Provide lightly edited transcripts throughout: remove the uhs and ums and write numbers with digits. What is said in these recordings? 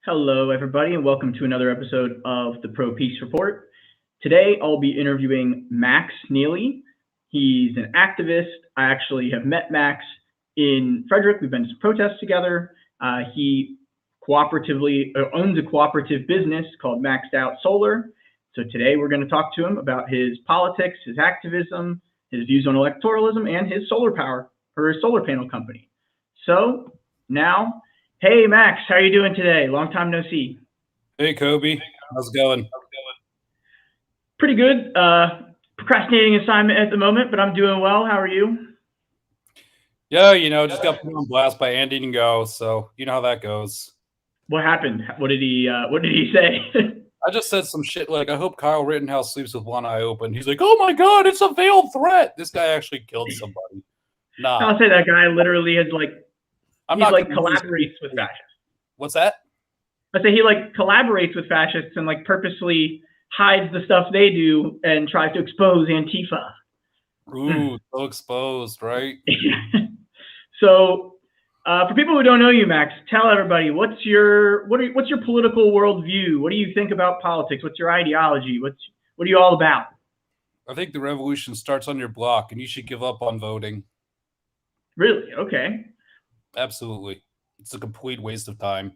Hello, everybody, and welcome to another episode of the Pro Peace Report. Today, I'll be interviewing Max Neely. He's an activist. I actually have met Max in Frederick. We've been to some protests together. He cooperatively owns a cooperative business called Maxed Out Solar. So today, we're going to talk to him about his politics, his activism, his views on electoralism, and his solar power or his solar panel company. So now, hey, Max, how are you doing today? Long time no see. Hey, Kobe. How's it going? Pretty good. Procrastinating assignment at the moment, but I'm doing well. How are you? Yeah, just got put on blast by Andy and Go, so you know how that goes. What happened? What did he say? I just said some shit like, I hope Kyle Rittenhouse sleeps with one eye open. He's like, oh my God, it's a veiled threat. This guy actually killed somebody. Nah. I'll say that guy literally has collaborates with fascists. What's that? I say he collaborates with fascists and purposely hides the stuff they do and tries to expose Antifa. Ooh, so exposed, right? So, for people who don't know you, Max, tell everybody what's your political worldview? What do you think about politics? What's your ideology? What are you all about? I think the revolution starts on your block, and you should give up on voting. Really? Okay. Absolutely. It's a complete waste of time.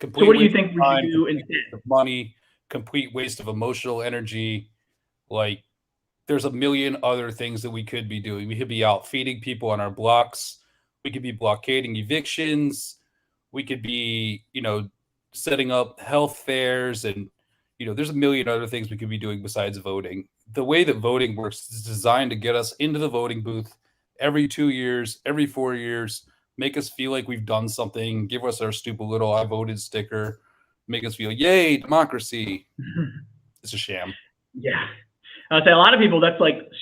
So what do you think we should do instead? Money, complete waste of emotional energy. There's a million other things that we could be doing. We could be out feeding people on our blocks. We could be blockading evictions. We could be, setting up health fairs. And, there's a million other things we could be doing besides voting. The way that voting works is designed to get us into the voting booth every 2 years, every 4 years, make us feel like we've done something, give us our stupid little I voted sticker, make us feel, yay, democracy. It's a sham. Yeah. I'd say a lot of people, that's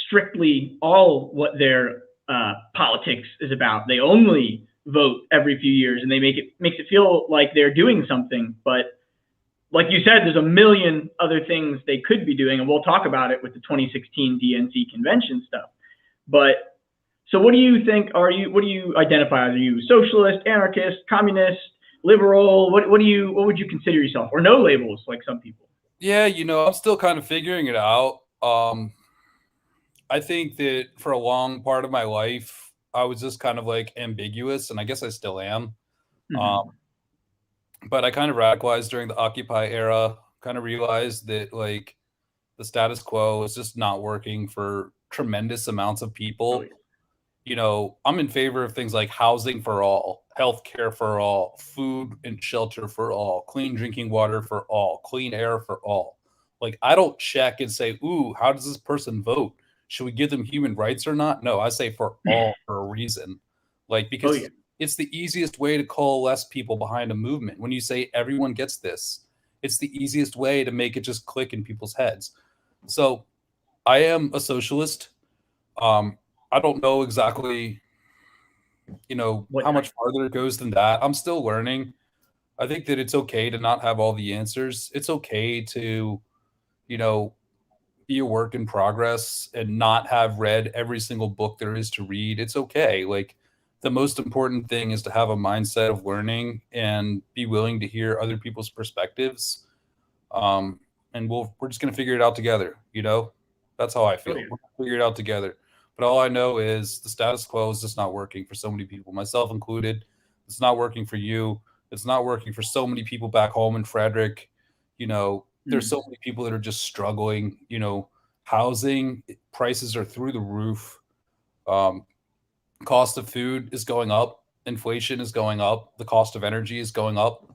strictly all what their politics is about. They only vote every few years and makes it feel like they're doing something. But like you said, there's a million other things they could be doing, and we'll talk about it with the 2016 DNC Convention stuff. But so what do you think? What do you identify as? Are you socialist, anarchist, communist, liberal? What would you consider yourself? Or no labels, like some people? Yeah, I'm still kind of figuring it out. I think that for a long part of my life, I was just kind of ambiguous, and I guess I still am. Mm-hmm. But I kind of radicalized during the Occupy era, kind of realized that the status quo is just not working for tremendous amounts of people. Oh, yeah. I'm in favor of things like housing for all, healthcare for all, food and shelter for all, clean drinking water for all, clean air for all. I don't check and say, ooh, how does this person vote? Should we give them human rights or not? No, I say for all for a reason. Because it's the easiest way to coalesce people behind a movement. When you say everyone gets this, it's the easiest way to make it just click in people's heads. So I am a socialist. I don't know exactly, how much farther it goes than that. I'm still learning. I think that it's okay to not have all the answers. It's okay to, be a work in progress and not have read every single book there is to read. It's okay. The most important thing is to have a mindset of learning and be willing to hear other people's perspectives. And we're just going to figure it out together. That's how I feel. Oh, yeah. We're going to figure it out together. But all I know is the status quo is just not working for so many people, myself included. It's not working for you. It's not working for so many people back home in Frederick. There's so many people that are just struggling. Housing prices are through the roof. Cost of food is going up. Inflation is going up. The cost of energy is going up.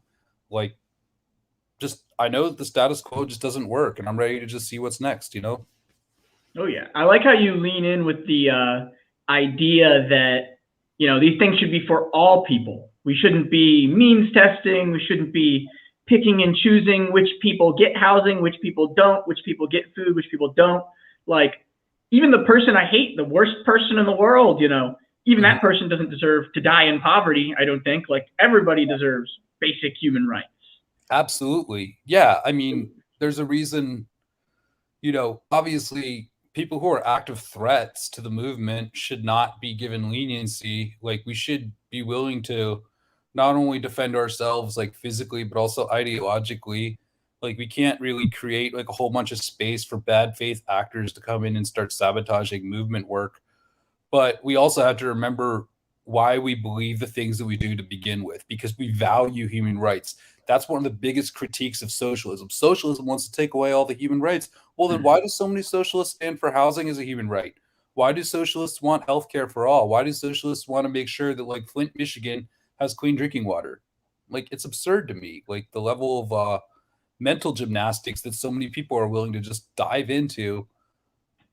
I know that the status quo just doesn't work, and I'm ready to just see what's next, Oh, yeah. I like how you lean in with the idea that, these things should be for all people. We shouldn't be means testing. We shouldn't be picking and choosing which people get housing, which people don't, which people get food, which people don't. Even the person I hate, the worst person in the world, even that person doesn't deserve to die in poverty, I don't think. Everybody deserves basic human rights. Absolutely. Yeah. I mean, there's a reason, obviously people who are active threats to the movement should not be given leniency. We should be willing to not only defend ourselves like physically, but also ideologically. Like we can't really create like a whole bunch of space for bad faith actors to come in and start sabotaging movement work. But we also have to remember why we believe the things that we do to begin with, because we value human rights. That's one of the biggest critiques of socialism. Socialism wants to take away all the human rights. Well, then why do so many socialists stand for housing as a human right? Why do socialists want health care for all? Why do socialists want to make sure that like Flint, Michigan has clean drinking water? Like it's absurd to me. Like the level of mental gymnastics that so many people are willing to just dive into,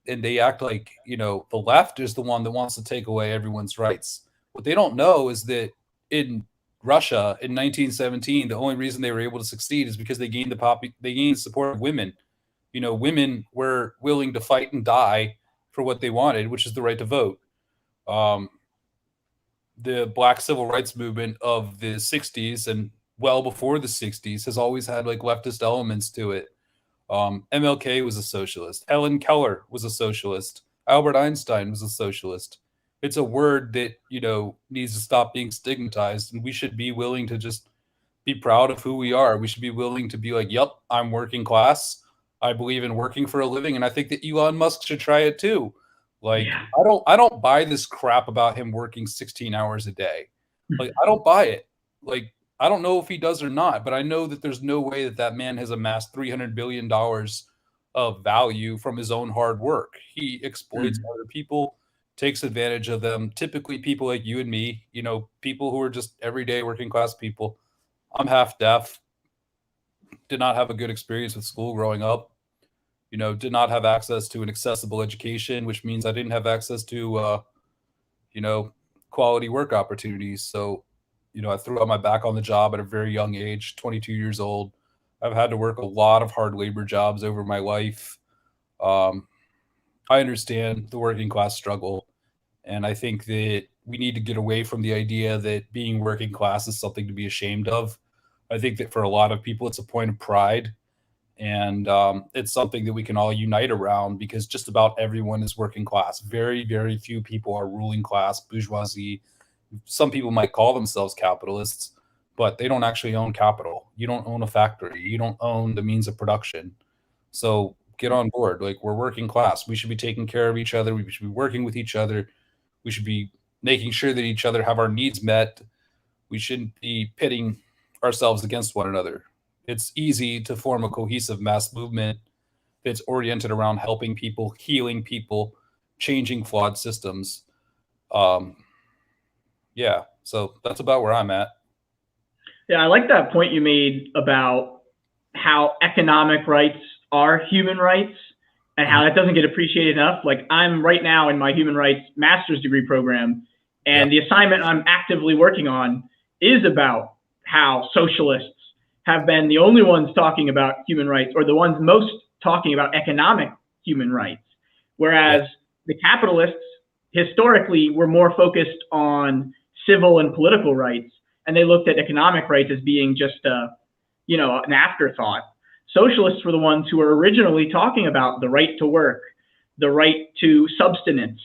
and they act like, you know, the left is the one that wants to take away everyone's rights. What they don't know is that in Russia in 1917, the only reason they were able to succeed is because they gained the support of women. You know, women were willing to fight and die for what they wanted, which is the right to vote. Um, the Black civil rights movement of the 60s and well before the 60s has always had like leftist elements to it. MLK was a socialist. Helen Keller was a socialist. Albert Einstein was a socialist. It's a word that, you know, needs to stop being stigmatized, and we should be willing to just be proud of who we are. We should be willing to be like, yep, I'm working class. I believe in working for a living, and I think that Elon Musk should try it too. Like, Yeah. I don't buy this crap about him working 16 hours a day. Like, I don't buy it. Like, I don't know if he does or not, but I know that there's no way that that man has amassed $300 billion of value from his own hard work. He exploits other people, takes advantage of them, typically people like you and me, you know, people who are just everyday working class people. I'm half deaf, did not have a good experience with school growing up, you know, did not have access to an accessible education, which means I didn't have access to, you know, quality work opportunities. So, you know, I threw out my back on the job at a very young age, 22 years old. I've had to work a lot of hard labor jobs over my life. Um, I understand the working class struggle. And I think that we need to get away from the idea that being working class is something to be ashamed of. I think that for a lot of people, it's a point of pride. And it's something that we can all unite around, because just about everyone is working class. Very, very few people are ruling class, bourgeoisie. Some people might call themselves capitalists, but they don't actually own capital. You don't own a factory. You don't own the means of production. So get on board. Like, we're working class. We should be taking care of each other. We should be working with each other. We should be making sure that each other have our needs met. We shouldn't be pitting ourselves against one another. It's easy to form a cohesive mass movement that's oriented around helping people, healing people, changing flawed systems. Um, yeah, so that's about where I'm at. Yeah, I like that point you made about how economic rights are human rights and how that doesn't get appreciated enough. Like, I'm right now in my human rights master's degree program, and the assignment I'm actively working on is about how socialists have been the only ones talking about human rights, or the ones most talking about economic human rights. Whereas the capitalists historically were more focused on civil and political rights, and they looked at economic rights as being just an afterthought. Socialists were the ones who were originally talking about the right to work, the right to subsistence,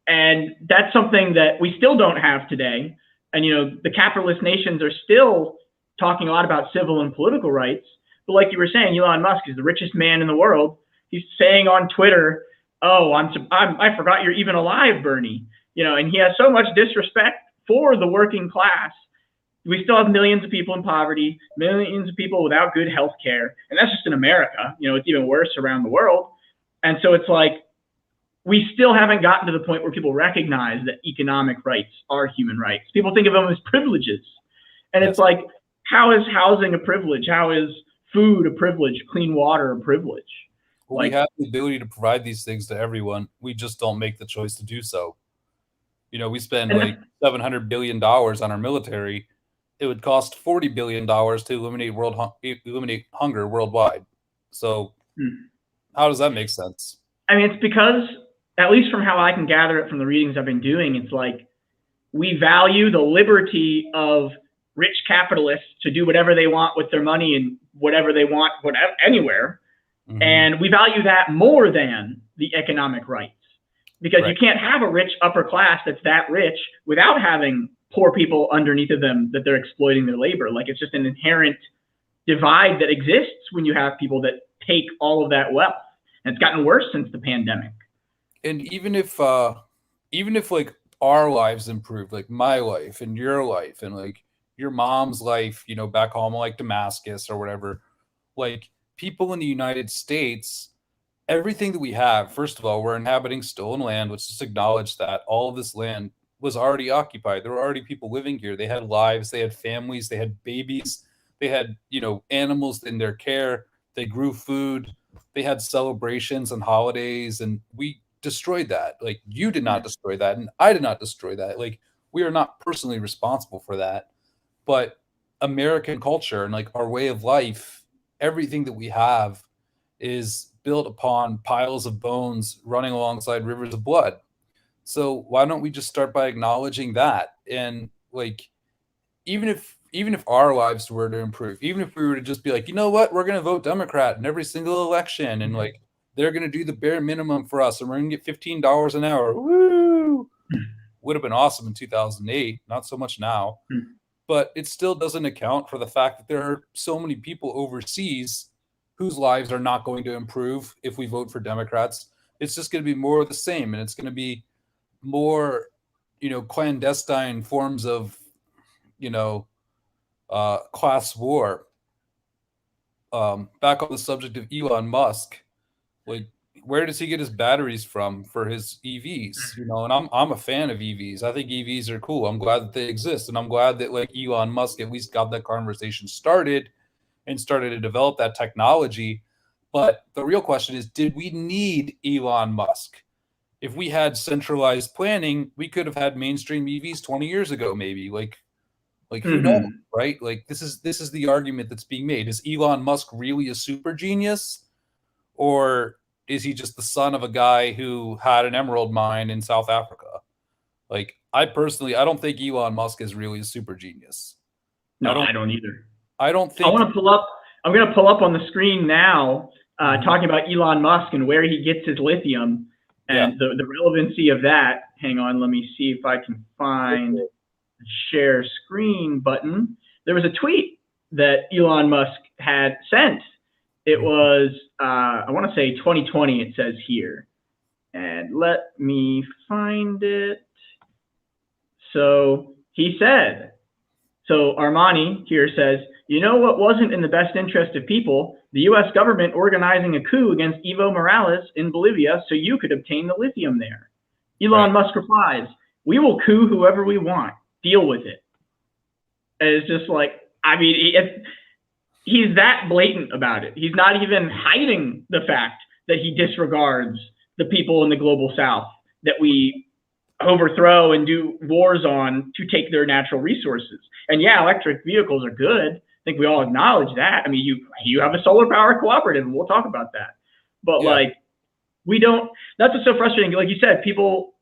and that's something that we still don't have today. And the capitalist nations are still talking a lot about civil and political rights. But like you were saying, Elon Musk is the richest man in the world. He's saying on Twitter, "Oh, I forgot you're even alive, Bernie." And he has so much disrespect for the working class. We still have millions of people in poverty, millions of people without good health care. And that's just in America. It's even worse around the world. And so it's like, we still haven't gotten to the point where people recognize that economic rights are human rights. People think of them as privileges. And it's like, how is housing a privilege? How is food a privilege? Clean water a privilege? Well, we have the ability to provide these things to everyone. We just don't make the choice to do so. We spend like $700 billion on our military. It would cost $40 billion to eliminate hunger worldwide. So how does that make sense? I mean, it's because, at least from how I can gather it from the readings I've been doing, it's like we value the liberty of rich capitalists to do whatever they want with their money and whatever they want, anywhere. Mm-hmm. And we value that more than the economic rights, because you can't have a rich upper class that's that rich without having poor people underneath of them that they're exploiting their labor. Like, it's just an inherent divide that exists when you have people that take all of that wealth. And it's gotten worse since the pandemic. And even if like our lives improve, like my life and your life and like your mom's life, you know, back home, like Damascus or whatever, like people in the United States, everything that we have, first of all, we're inhabiting stolen land. Let's just acknowledge that all of this land was already occupied. There were already people living here. They had lives, they had families, they had babies, they had, you know, animals in their care. They grew food, they had celebrations and holidays, and we destroyed that. Like, you did not destroy that, and I did not destroy that. Like, we are not personally responsible for that. But American culture and like our way of life, everything that we have is built upon piles of bones running alongside rivers of blood. So why don't we just start by acknowledging that? And like, even if our lives were to improve, even if we were to just be like, you know what, we're going to vote Democrat in every single election, and like they're going to do the bare minimum for us, and we're going to get $15 an hour. Woo! Would have been awesome in 2008. Not so much now. But it still doesn't account for the fact that there are so many people overseas whose lives are not going to improve if we vote for Democrats. It's just going to be more of the same, and it's going to be more, you know, clandestine forms of, you know, class war. Back on the subject of Elon Musk, like, where does he get his batteries from for his EVs? You know, and I'm a fan of EVs. I think EVs are cool. I'm glad that they exist, and I'm glad that like Elon Musk at least got that conversation started and started to develop that technology. But the real question is, did we need Elon Musk? If we had centralized planning, we could have had mainstream EVs 20 years ago, maybe. Like who knows, right? Like, this is the argument that's being made. Is Elon Musk really a super genius, or is he just the son of a guy who had an emerald mine in South Africa? Like, I don't think Elon Musk is really a super genius. No, I don't either. I don't think. I'm going to pull up on the screen now, talking about Elon Musk and where he gets his lithium and the relevancy of that. Hang on, let me see if I can find the share screen button. There was a tweet that Elon Musk had sent. It was, I want to say 2020, it says here. And let me find it. So he said, so Armani here says, you know what wasn't in the best interest of people? The U.S. government organizing a coup against Evo Morales in Bolivia so you could obtain the lithium there. Elon Musk replies, we will coup whoever we want. Deal with it. And it's just like, I mean, he's that blatant about it. He's not even hiding the fact that he disregards the people in the global south that we overthrow and do wars on to take their natural resources. And yeah, electric vehicles are good. I think we all acknowledge that. I mean, you have a solar power cooperative, and we'll talk about that. But like, we don't, that's what's so frustrating. Like you said, people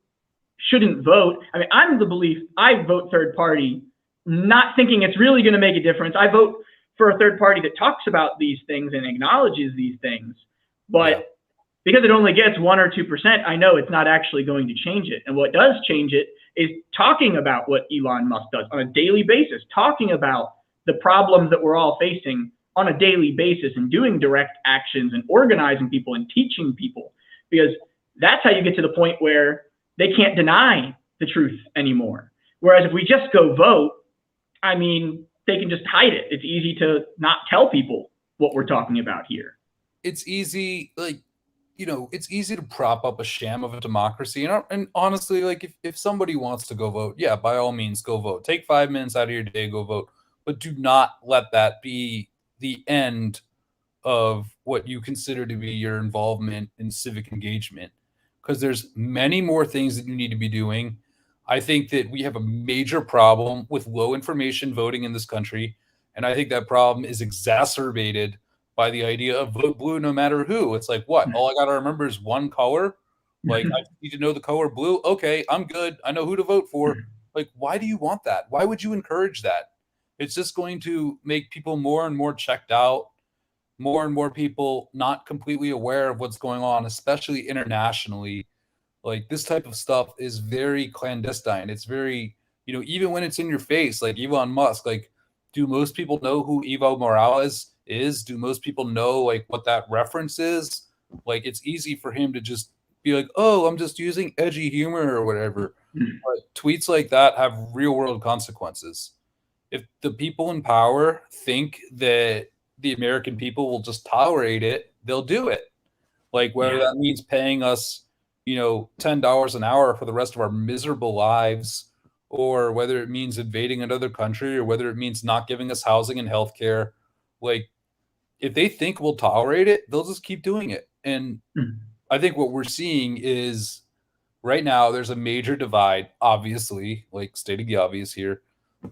shouldn't vote. I mean, I'm the belief, I vote third party, not thinking it's really going to make a difference. I vote for a third party that talks about these things and acknowledges these things. But because it only gets 1 or 2%, I know it's not actually going to change it. And what does change it is talking about what Elon Musk does on a daily basis, talking about the problems that we're all facing on a daily basis, and doing direct actions and organizing people and teaching people, because that's how you get to the point where they can't deny the truth anymore. Whereas if we just go vote, I mean, they can just hide it. It's easy to not tell people what we're talking about here. It's easy, like, you know, it's easy to prop up a sham of a democracy. And honestly, like, if somebody wants to go vote, yeah, by all means, go vote. Take 5 minutes out of your day, go vote. But do not let that be the end of what you consider to be your involvement in civic engagement, because there's many more things that you need to be doing. I think that we have a major problem with low information voting in this country. And I think that problem is exacerbated by the idea of vote blue no matter who. It's like, what? All I got to remember is one color? Like, I need to know the color blue? Okay, I'm good. I know who to vote for. Like, why do you want that? Why would you encourage that? It's just going to make people more and more checked out, more and more people not completely aware of what's going on, especially internationally. Like, this type of stuff is very clandestine. It's very You know, even when it's in your face, like Elon Musk, like, do most people know who Evo Morales is? Do most people know like what that reference is? Like, it's easy for him to just be like, oh, I'm just using edgy humor or whatever. But tweets like that have real world consequences. If the people in power think that the American people will just tolerate it, they'll do it. Like, whether Yeah. that means paying us, you know, $10 an hour for the rest of our miserable lives, or whether it means invading another country, or whether it means not giving us housing and healthcare. Like, if they think we'll tolerate it, they'll just keep doing it. And I think what we're seeing is right now there's a major divide, obviously, like stating the obvious here,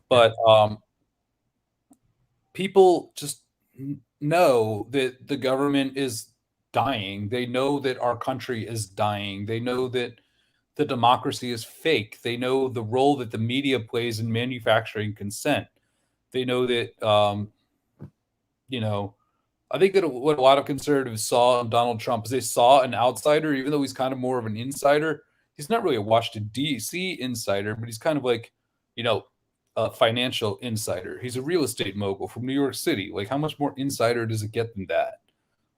but people just know that the government is dying. They know that our country is dying. They know that the democracy is fake. They know the role that the media plays in manufacturing consent. They know that, you know, I think that what a lot of conservatives saw in Donald Trump is they saw an outsider, even though he's kind of more of an insider. He's not really a Washington, D.C. insider, but he's kind of like, you know, a financial insider. He's a real estate mogul from New York City. Like, how much more insider does it get than that?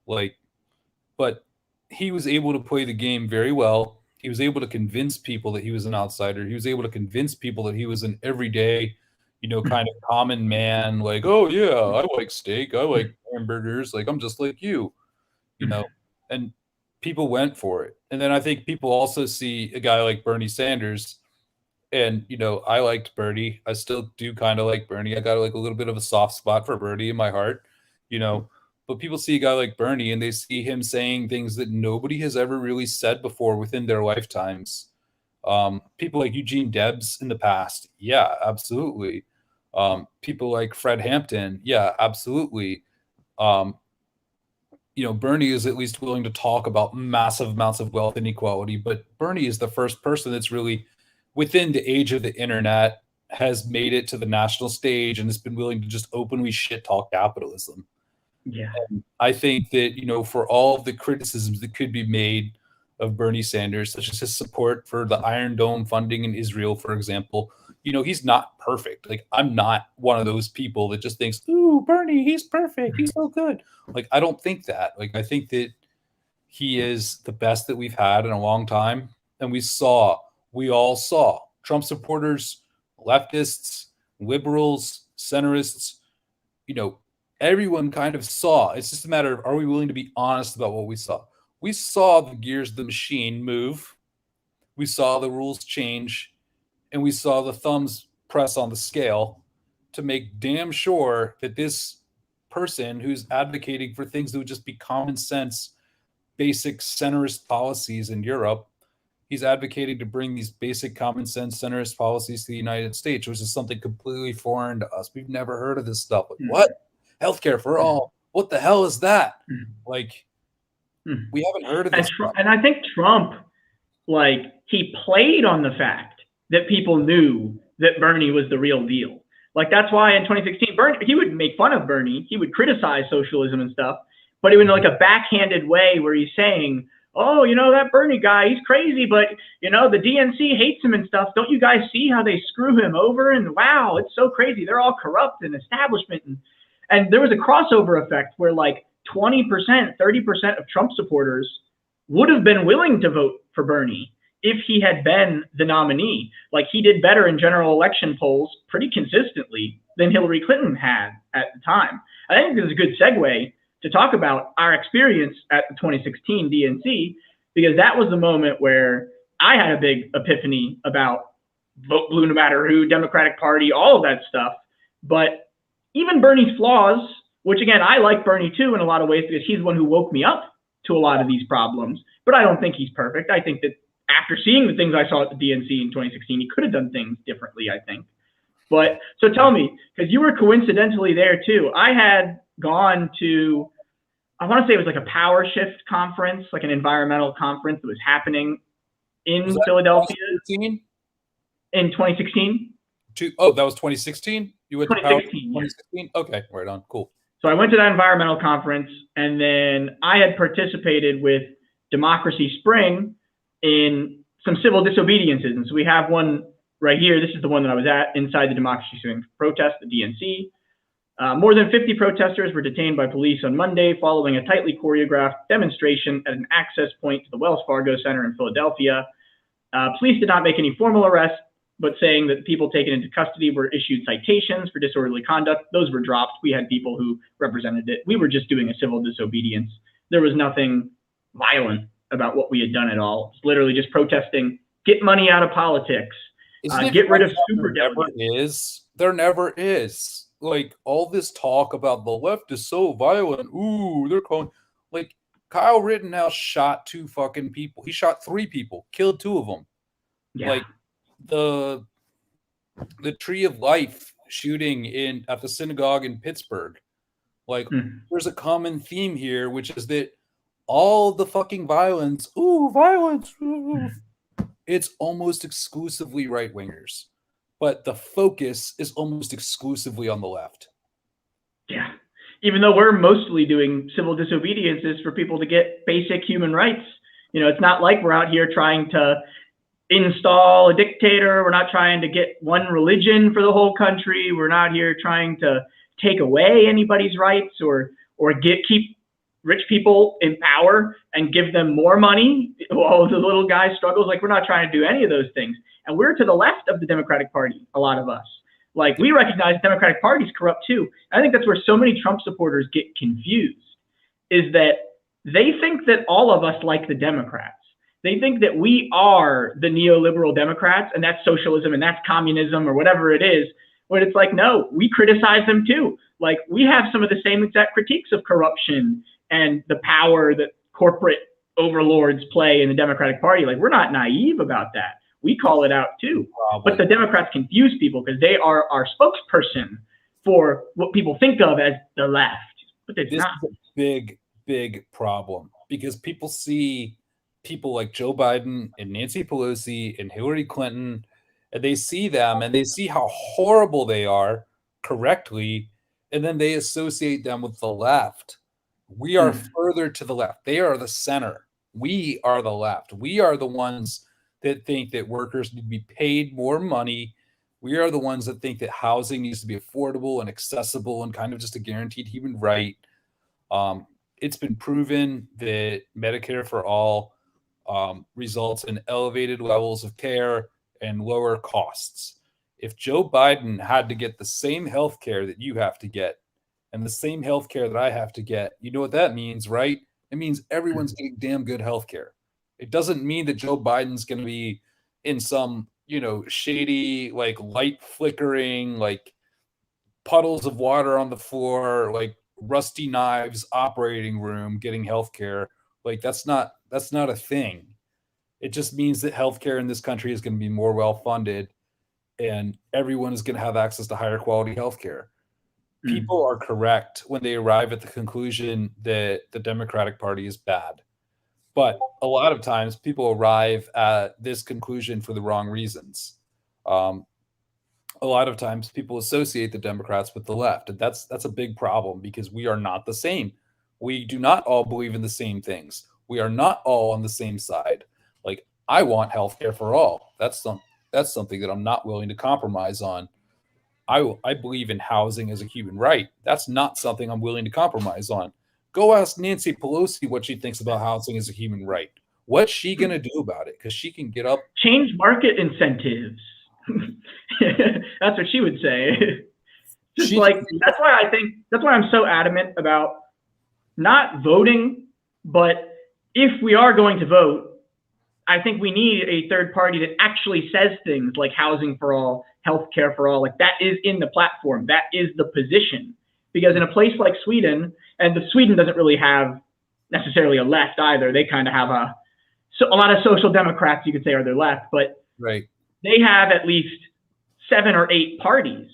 Like, but he was able to play the game very well. He was able to convince people that he was an outsider. He was able to convince people that he was an everyday, you know, kind of common man. Like, oh yeah, I like steak. I like hamburgers. Like, I'm just like you know. And people went for it. And then I think people also see a guy like Bernie Sanders. And, you know, I liked Bernie. I still do kind of like Bernie. I got like a little bit of a soft spot for Bernie in my heart, you know. But people see a guy like Bernie and they see him saying things that nobody has ever really said before within their lifetimes. People like Eugene Debs in the past, yeah, absolutely. People like Fred Hampton, yeah, absolutely. Um, you know, Bernie is at least willing to talk about massive amounts of wealth inequality, but Bernie is the first person that's really, within the age of the internet, has made it to the national stage and has been willing to just openly shit talk capitalism. Yeah. And I think that, you know, for all of the criticisms that could be made of Bernie Sanders, such as his support for the Iron Dome funding in Israel, for example, you know, he's not perfect. Like, I'm not one of those people that just thinks, ooh, Bernie, he's perfect. He's so good. Like, I don't think that. Like, I think that he is the best that we've had in a long time. And we all saw Trump supporters, leftists, liberals, centrists, you know, everyone kind of saw. It's just a matter of, are we willing to be honest about what we saw? We saw the gears of the machine move. We saw the rules change, and we saw the thumbs press on the scale to make damn sure that this person who's advocating for things that would just be common sense, basic centrist policies in Europe, he's advocating to bring these basic common sense centrist policies to the United States, which is something completely foreign to us. We've never heard of this stuff. Like, what? Healthcare for all? What the hell is that? Like, we haven't heard of this stuff. And I think Trump, like, he played on the fact that people knew that Bernie was the real deal. Like, that's why in 2016, Bernie, he would make fun of Bernie. He would criticize socialism and stuff, but it was like a backhanded way where he's saying, oh, you know, that Bernie guy, he's crazy, but, you know, the DNC hates him and stuff. Don't you guys see how they screw him over? And wow, it's so crazy. They're all corrupt and establishment. And there was a crossover effect where like 20%, 30% of Trump supporters would have been willing to vote for Bernie if he had been the nominee. Like, he did better in general election polls pretty consistently than Hillary Clinton had at the time. I think this is a good segue to talk about our experience at the 2016 DNC, because that was the moment where I had a big epiphany about vote blue no matter who, Democratic Party, all of that stuff. But even Bernie's flaws, which again, I like Bernie too in a lot of ways because he's the one who woke me up to a lot of these problems, but I don't think he's perfect. I think that after seeing the things I saw at the DNC in 2016, he could have done things differently, I think. But so tell me, because you were coincidentally there too. I had gone to, I want to say it was like a power shift conference, like an environmental conference that was happening in Philadelphia 2016? in 2016. Oh, that was 2016? You went to power 2016? Okay, right on. Cool. So I went to that environmental conference, and then I had participated with Democracy Spring in some civil disobediences. And so we have one right here, this is the one that I was at inside the Democracy Swing Protest, the DNC. More than 50 protesters were detained by police on Monday following a tightly choreographed demonstration at an access point to the Wells Fargo Center in Philadelphia. Police did not make any formal arrests, but saying that the people taken into custody were issued citations for disorderly conduct. Those were dropped. We had people who represented it. We were just doing a civil disobedience. There was nothing violent about what we had done at all. It's literally just protesting, get money out of politics, get rid of super delegates. There never is. Like, all this talk about the left is so violent. Ooh, they're calling. Like, Kyle Rittenhouse shot 2 fucking people. He shot 3 people, killed 2 of them. Yeah. Like, the Tree of Life shooting at the synagogue in Pittsburgh. Like, there's a common theme here, which is that all the fucking violence, it's almost exclusively right-wingers. But the focus is almost exclusively on the left. Yeah. Even though we're mostly doing civil disobediences for people to get basic human rights. You know, it's not like we're out here trying to install a dictator. We're not trying to get one religion for the whole country. We're not here trying to take away anybody's rights or keep rich people in power and give them more money while the little guy struggles. Like, we're not trying to do any of those things. And we're to the left of the Democratic Party, a lot of us. Like, we recognize the Democratic Party's corrupt too. I think that's where so many Trump supporters get confused, is that they think that all of us like the Democrats. They think that we are the neoliberal Democrats, and that's socialism and that's communism or whatever it is. But it's like, no, we criticize them too. Like, we have some of the same exact critiques of corruption and the power that corporate overlords play in the Democratic Party. Like, we're not naive about that. We call it out too. But the Democrats confuse people because they are our spokesperson for what people think of as the left. But it's not. This is a big, big problem because people see people like Joe Biden and Nancy Pelosi and Hillary Clinton, and they see them and they see how horrible they are correctly, and then they associate them with the left. We are further to the left. They are the center. We are the left. We are the ones that think that workers need to be paid more money. We are the ones that think that housing needs to be affordable and accessible and kind of just a guaranteed human right. It's been proven that Medicare for all results in elevated levels of care and lower costs. If Joe Biden had to get the same health care that you have to get and the same health care that I have to get, you know what that means, right? It means everyone's getting damn good health care. It doesn't mean that Joe Biden's going to be in some, shady, like light flickering, like puddles of water on the floor, like rusty knives operating room getting healthcare. Like, that's not a thing. It just means that healthcare in this country is going to be more well funded and everyone is going to have access to higher quality healthcare. People are correct when they arrive at the conclusion that the Democratic Party is bad. But a lot of times people arrive at this conclusion for the wrong reasons. A lot of times people associate the Democrats with the left, and that's a big problem because we are not the same. We do not all believe in the same things. We are not all on the same side. Like, I want healthcare for all. That's something that I'm not willing to compromise on. I believe in housing as a human right. That's not something I'm willing to compromise on. Go ask Nancy Pelosi what she thinks about housing as a human right. What's she going to do about it? Because she can get up. Change market incentives. That's what she would say. That's why I'm so adamant about not voting, but if we are going to vote, I think we need a third party that actually says things like housing for all, healthcare for all. Like, that is in the platform. That is the position. Because in a place like Sweden, and Sweden doesn't really have necessarily a left either. They kind of have a lot of social democrats, you could say, are their left, but right. They have at least 7 or 8 parties.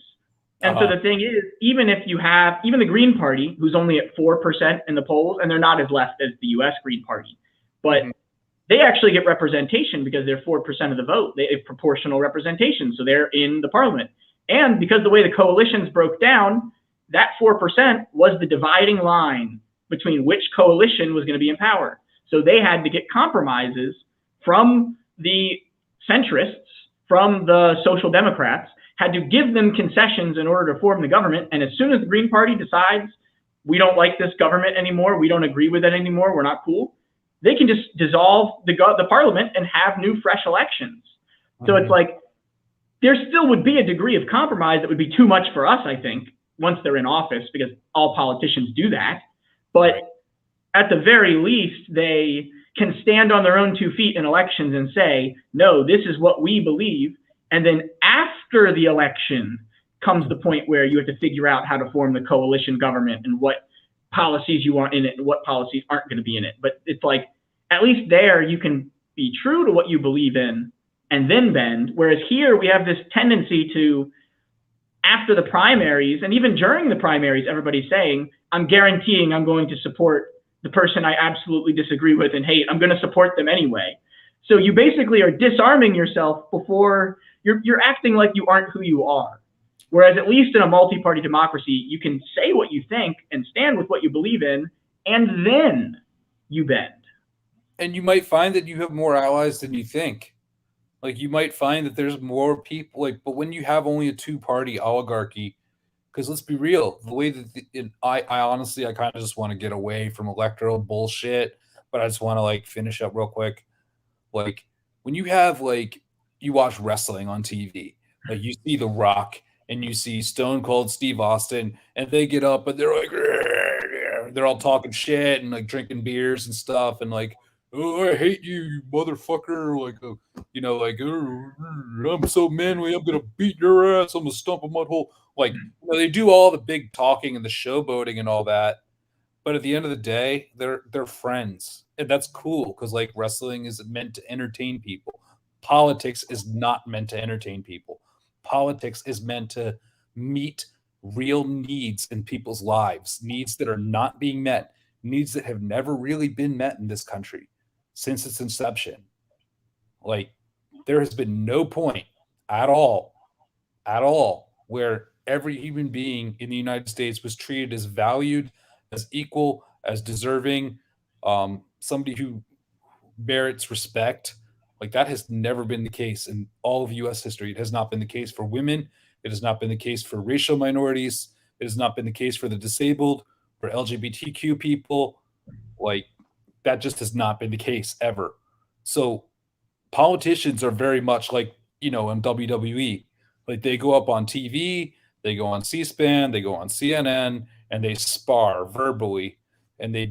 And so the thing is, even the Green Party, who's only at 4% in the polls, and they're not as left as the US Green Party, but they actually get representation because they're 4% of the vote. They have proportional representation, so they're in the parliament. And because the way the coalitions broke down, that 4% was the dividing line between which coalition was going to be in power. So they had to get compromises from the centrists, from the Social Democrats had to give them concessions in order to form the government. And as soon as the Green Party decides we don't like this government anymore, we don't agree with it anymore, we're not cool, they can just dissolve the parliament and have new, fresh elections. So it's like, there still would be a degree of compromise that would be too much for us, I think, once they're in office, because all politicians do that. But at the very least, they can stand on their own 2 feet in elections and say, no, this is what we believe. And then after the election comes the point where you have to figure out how to form the coalition government and what policies you want in it and what policies aren't going to be in it. But it's like, at least there you can be true to what you believe in and then bend. Whereas here we have this tendency to, after the primaries and even during the primaries, everybody's saying, I'm guaranteeing I'm going to support the person I absolutely disagree with and hate. I'm going to support them anyway. So you basically are disarming yourself before you're acting like you aren't who you are. Whereas at least in a multi-party democracy, you can say what you think and stand with what you believe in, and then you bend. And you might find that you have more allies than you think. Like, you might find that there's more people, like, but when you have only a 2-party oligarchy, because let's be real, the way that I honestly, I kind of just want to get away from electoral bullshit, but I just want to like finish up real quick. Like, when you have, like, you watch wrestling on TV, like you see The Rock and you see Stone Cold Steve Austin, and they get up and they're like, they're all talking shit and like drinking beers and stuff, and like, oh, I hate you, you motherfucker. Like, you know, like, I'm so manly, I'm going to beat your ass, I'm going to stomp a mud hole. Like, you know, they do all the big talking and the showboating and all that. But at the end of the day, they're friends. And that's cool because, like, wrestling is meant to entertain people. Politics is not meant to entertain people. Politics is meant to meet real needs in people's lives, needs that are not being met, needs that have never really been met in this country since its inception. Like, there has been no point at all, where every human being in the United States was treated as valued, as equal, as deserving, somebody who merits respect. Like, that has never been the case in all of U.S. history. It has not been the case for women. It has not been the case for racial minorities. It has not been the case for the disabled, for LGBTQ people. Like, that just has not been the case ever. So politicians are very much like, you know, in WWE. Like, they go up on TV, they go on C-SPAN, they go on CNN, and they spar verbally. And they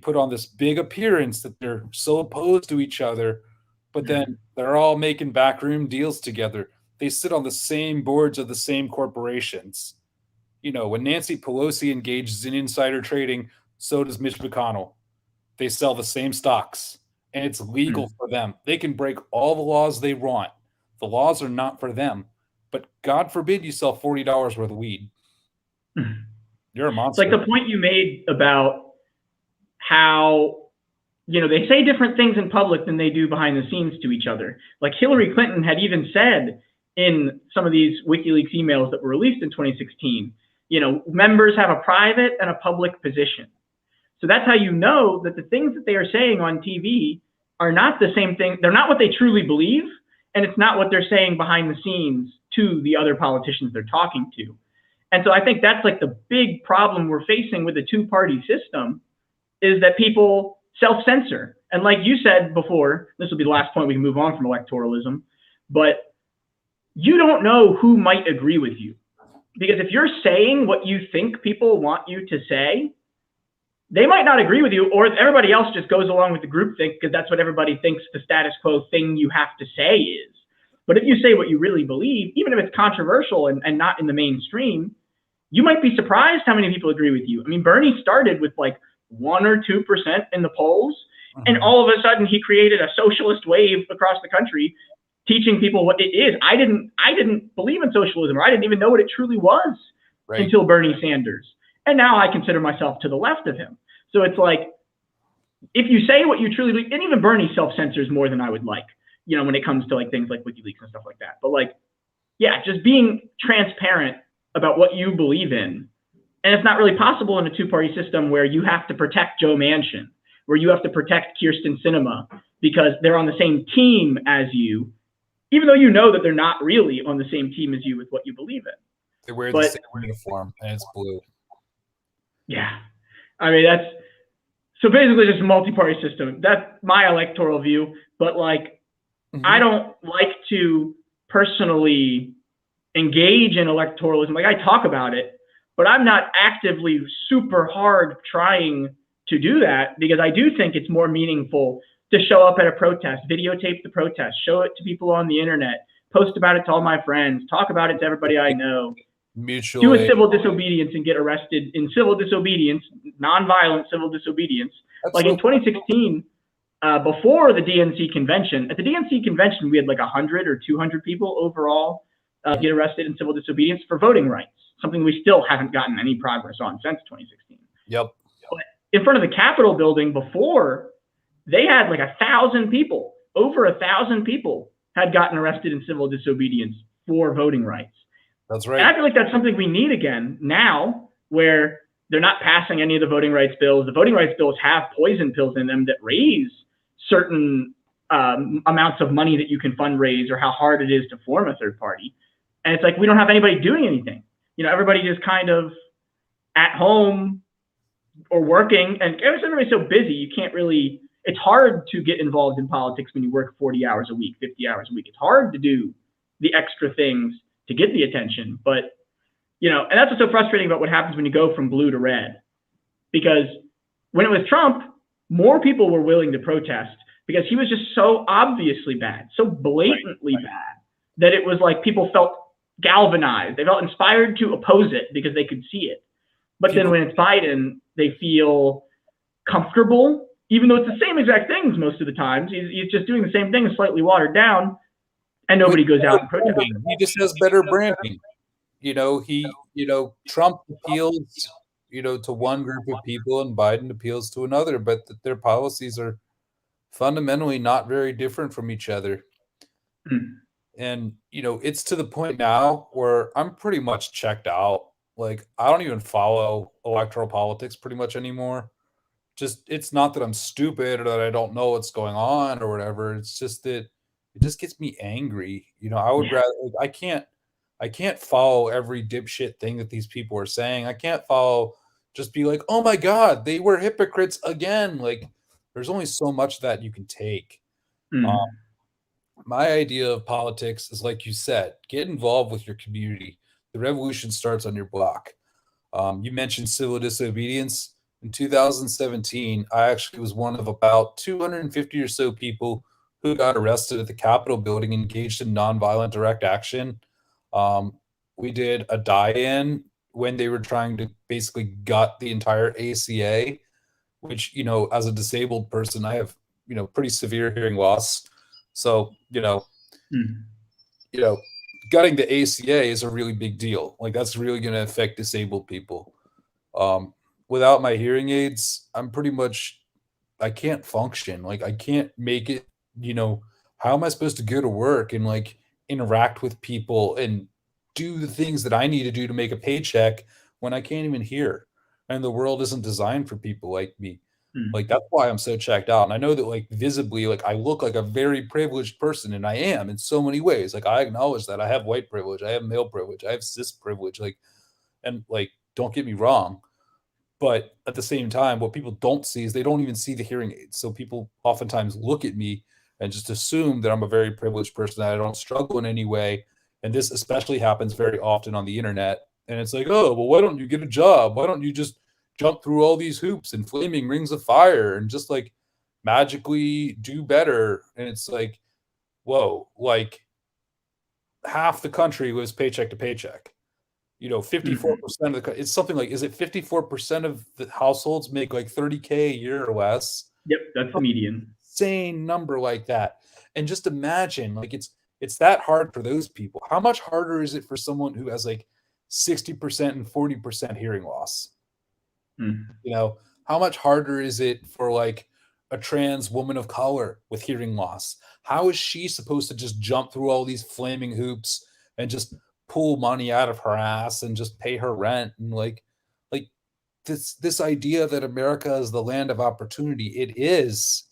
put on this big appearance that they're so opposed to each other, but then they're all making backroom deals together. They sit on the same boards of the same corporations. You know, when Nancy Pelosi engages in insider trading, so does Mitch McConnell. They sell the same stocks, and it's legal for them. They can break all the laws they want. The laws are not for them. But God forbid you sell $40 worth of weed. You're a monster. It's like the point you made about how, you know, they say different things in public than they do behind the scenes to each other. Like, Hillary Clinton had even said in some of these WikiLeaks emails that were released in 2016, you know, members have a private and a public position. So that's how you know that the things that they are saying on TV are not the same thing. They're not what they truly believe, and it's not what they're saying behind the scenes to the other politicians they're talking to. And so I think that's like the big problem we're facing with the 2-party system, is that people self-censor. And like you said before, this will be the last point, we can move on from electoralism, but you don't know who might agree with you. Because if you're saying what you think people want you to say, they might not agree with you, or everybody else just goes along with the groupthink because that's what everybody thinks the status quo thing you have to say is. But if you say what you really believe, even if it's controversial and not in the mainstream, you might be surprised how many people agree with you. I mean, Bernie started with like 1 or 2% in the polls, and all of a sudden he created a socialist wave across the country, teaching people what it is. I didn't believe in socialism, or I didn't even know what it truly was until Bernie Sanders. And now I consider myself to the left of him. So it's like, if you say what you truly believe, and even Bernie self-censors more than I would like, you know, when it comes to like things like WikiLeaks and stuff like that. But like, yeah, just being transparent about what you believe in. And it's not really possible in a 2-party system where you have to protect Joe Manchin, where you have to protect Kyrsten Sinema because they're on the same team as you. even though you know that they're not really on the same team as you with what you believe in. They wear the same uniform and it's blue. Yeah. I mean, that's so basically just a multi-party system. That's my electoral view. But like, I don't like to personally engage in electoralism. Like, I talk about it, but I'm not actively super hard trying to do that, because I do think it's more meaningful to show up at a protest, videotape the protest, show it to people on the internet, post about it to all my friends, talk about it to everybody I know, do a civil disobedience and get arrested in civil disobedience, nonviolent civil disobedience. Like in 2016, before the DNC Convention, at the DNC Convention, we had like 100 or 200 people overall get arrested in civil disobedience for voting rights, something we still haven't gotten any progress on since 2016. Yep. But in front of the Capitol building before, they had like 1,000 people, over 1,000 people had gotten arrested in civil disobedience for voting rights. That's right. And I feel like that's something we need again now, where they're not passing any of the voting rights bills. The voting rights bills have poison pills in them that raise certain amounts of money that you can fundraise, or how hard it is to form a third party. And it's like, we don't have anybody doing anything. You know, everybody just kind of at home or working, and everybody's so busy, you can't really, it's hard to get involved in politics when you work 40 hours a week, 50 hours a week. It's hard to do the extra things to get the attention. But, you know, and that's what's so frustrating about what happens when you go from blue to red. Because when it was Trump, more people were willing to protest because he was just so obviously bad, so blatantly bad, that it was like people felt galvanized. They felt inspired to oppose it because they could see it. But then when it's Biden, they feel comfortable, even though it's the same exact things most of the times. He's just doing the same thing, slightly watered down, and nobody goes out and protests. He just has better branding. You know, Trump appeals, to one group of people and Biden appeals to another, but their policies are fundamentally not very different from each other. And, it's to the point now where I'm pretty much checked out. Like, I don't even follow electoral politics pretty much anymore. Just, it's not that I'm stupid or that I don't know what's going on or whatever. It's just that it just gets me angry. I would rather, I can't follow every dipshit thing that these people are saying. I can't just be like, oh my God, they were hypocrites again. Like, there's only so much that you can take. My idea of politics is, like you said, get involved with your community. The revolution starts on your block. You mentioned civil disobedience. In 2017, I actually was one of about 250 or so people who got arrested at the Capitol building, engaged in nonviolent direct action. We did a die-in when they were trying to basically gut the entire ACA, which, as a disabled person, I have, pretty severe hearing loss. So, gutting the ACA is a really big deal. Like, that's really going to affect disabled people. Without my hearing aids, I can't function. Like, I can't make it, how am I supposed to go to work and like interact with people and do the things that I need to do to make a paycheck when I can't even hear? And the world isn't designed for people like me. Like, that's why I'm so checked out. And I know that, like, visibly, like, I look like a very privileged person, and I am in so many ways. Like, I acknowledge that I have white privilege, I have male privilege, I have cis privilege, like, and like, don't get me wrong. But at the same time, what people don't see is they don't even see the hearing aids. So people oftentimes look at me and just assume that I'm a very privileged person, that I don't struggle in any way. And this especially happens very often on the internet. And it's like, oh, well, why don't you get a job? Why don't you just jump through all these hoops and flaming rings of fire and just like magically do better? And it's like, whoa, like half the country lives paycheck to paycheck. 54% of the, it's something like, is it 54% of the households make like 30K a year or less? Yep, that's the median. Insane number like that. And just imagine, like, it's that hard for those people. How much harder is it for someone who has like 60% and 40% hearing loss? How much harder is it for like a trans woman of color with hearing loss? How is she supposed to just jump through all these flaming hoops and just pull money out of her ass and just pay her rent? And like this idea that America is the land of opportunity, it is.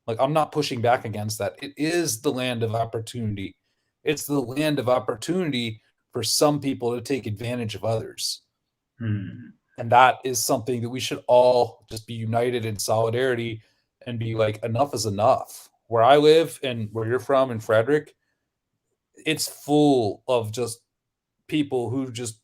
Like, I'm not pushing back against that. It is the land of opportunity. It's the land of opportunity for some people to take advantage of others. And that is something that we should all just be united in solidarity and be like, enough is enough. Where I live and where you're from in Frederick, it's full of just people who just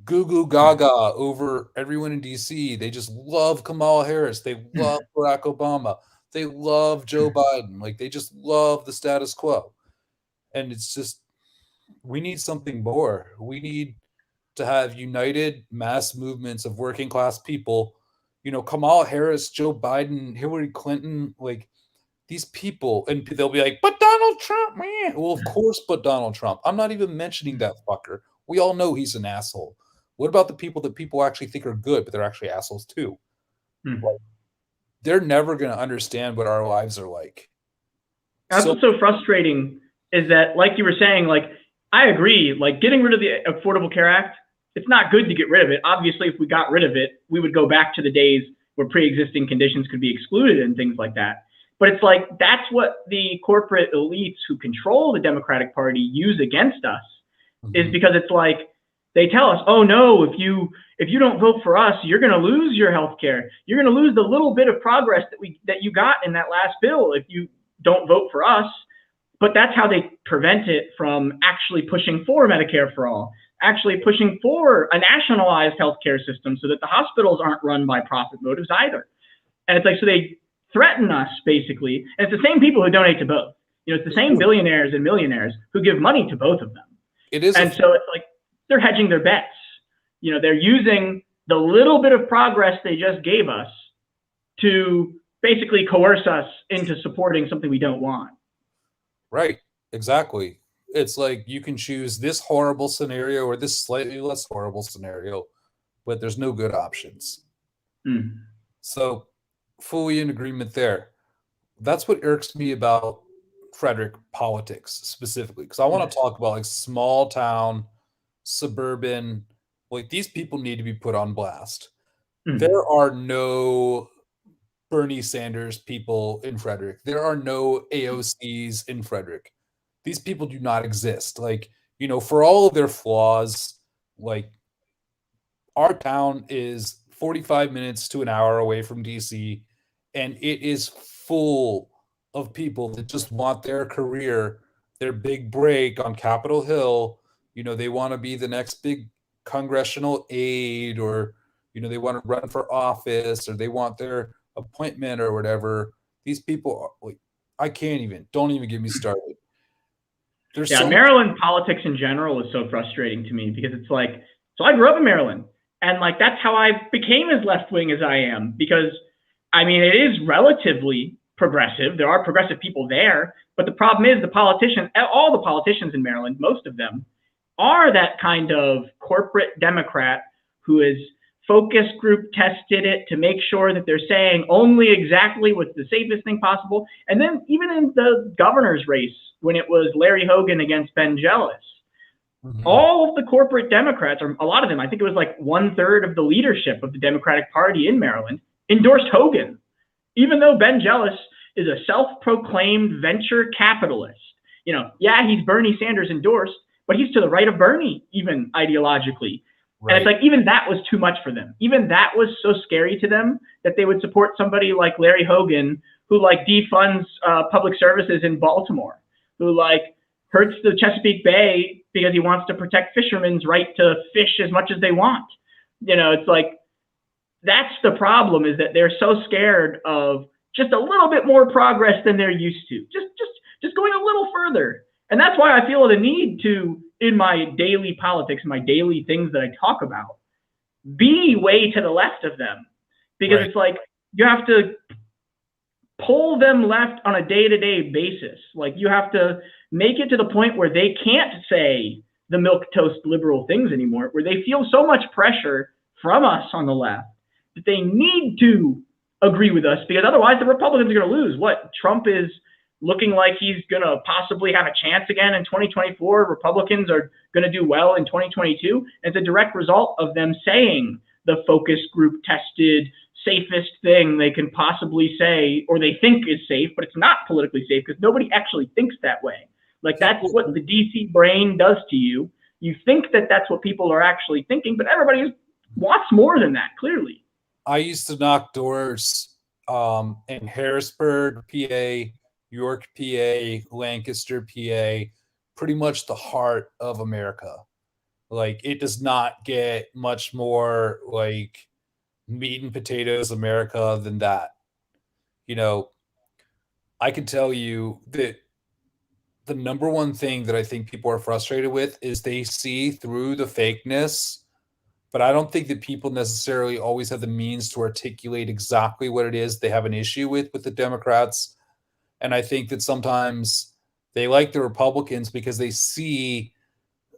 goo goo gaga over everyone in DC. They just love Kamala Harris. They love Barack Obama. They love Joe Biden. Like, they just love the status quo. And it's just, we need something more. We need to have united mass movements of working class people. You know, Kamala Harris, Joe Biden, Hillary Clinton, like these people, and they'll be like, but Donald Trump, man. Well, of course, but Donald Trump. I'm not even mentioning that fucker. We all know he's an asshole. What about the people that people actually think are good, but they're actually assholes too? Like, they're never going to understand what our lives are like. That's what's so frustrating is that, like you were saying, like, I agree, like getting rid of the Affordable Care Act, it's not good to get rid of it. Obviously, if we got rid of it, we would go back to the days where pre-existing conditions could be excluded and things like that. But it's like, that's what the corporate elites who control the Democratic Party use against us, is because it's like, they tell us, oh no, if you don't vote for us, you're going to lose your health care. You're going to lose the little bit of progress that you got in that last bill if you don't vote for us. But that's how they prevent it from actually pushing for Medicare for all, actually pushing for a nationalized healthcare system so that the hospitals aren't run by profit motives either. And it's like, so they threaten us basically. And it's the same people who donate to both. You know, it's the same billionaires and millionaires who give money to both of them. It is. And so it's like, they're hedging their bets. You know, they're using the little bit of progress they just gave us to basically coerce us into supporting something we don't want. Right. Exactly. It's like you can choose this horrible scenario or this slightly less horrible scenario, but there's no good options. So fully in agreement there. That's what irks me about Frederick politics specifically, because I want to talk about like small town, suburban, like these people need to be put on blast. There are no Bernie Sanders people in Frederick. There are no AOCs in Frederick. These people do not exist. Like, you know, for all of their flaws, like our town is 45 minutes to an hour away from DC, and it is full of people that just want their career, their big break on Capitol Hill. You know, they want to be the next big congressional aide, or, you know, they want to run for office, or they want their appointment or whatever. These people are like, don't even get me started. Maryland politics in general is so frustrating to me because it's like, so I grew up in Maryland, and like that's how I became as left-wing as I am, because I mean, it is relatively progressive. There are progressive people there, but the problem is all the politicians in Maryland, most of them, are that kind of corporate Democrat who is focus group tested it to make sure that they're saying only exactly what's the safest thing possible. And then even in the governor's race, when it was Larry Hogan against Ben Jealous, all of the corporate Democrats, or a lot of them, I think it was like 1/3 of the leadership of the Democratic Party in Maryland, endorsed Hogan, even though Ben Jealous is a self-proclaimed venture capitalist. You know, yeah, he's Bernie Sanders endorsed, but he's to the right of Bernie, even ideologically. Right. And it's like, even that was too much for them. Even that was so scary to them that they would support somebody like Larry Hogan, who like defunds public services in Baltimore, who like hurts the Chesapeake Bay because he wants to protect fishermen's right to fish as much as they want. You know, it's like, that's the problem, is that they're so scared of just a little bit more progress than they're used to, just going a little further. And that's why I feel the need to, in my daily politics, my daily things that I talk about, be way to the left of them, because it's like, you have to pull them left on a day-to-day basis. Like, you have to make it to the point where they can't say the milquetoast liberal things anymore, where they feel so much pressure from us on the left that they need to agree with us, because otherwise the Republicans are going to lose. What, Trump is looking like he's going to possibly have a chance again in 2024. Republicans are going to do well in 2022. It's a direct result of them saying the focus group tested safest thing they can possibly say, or they think is safe, but it's not politically safe because nobody actually thinks that way. Like, that's what the DC brain does to you. You think that that's what people are actually thinking, but everybody wants more than that, clearly. I used to knock doors in Harrisburg, PA, York, PA, Lancaster, PA, pretty much the heart of America. Like, it does not get much more like meat and potatoes America than that. You know, I can tell you that the number one thing that I think people are frustrated with is they see through the fakeness, but I don't think that people necessarily always have the means to articulate exactly what it is they have an issue with the Democrats. And I think that sometimes they like the Republicans because they see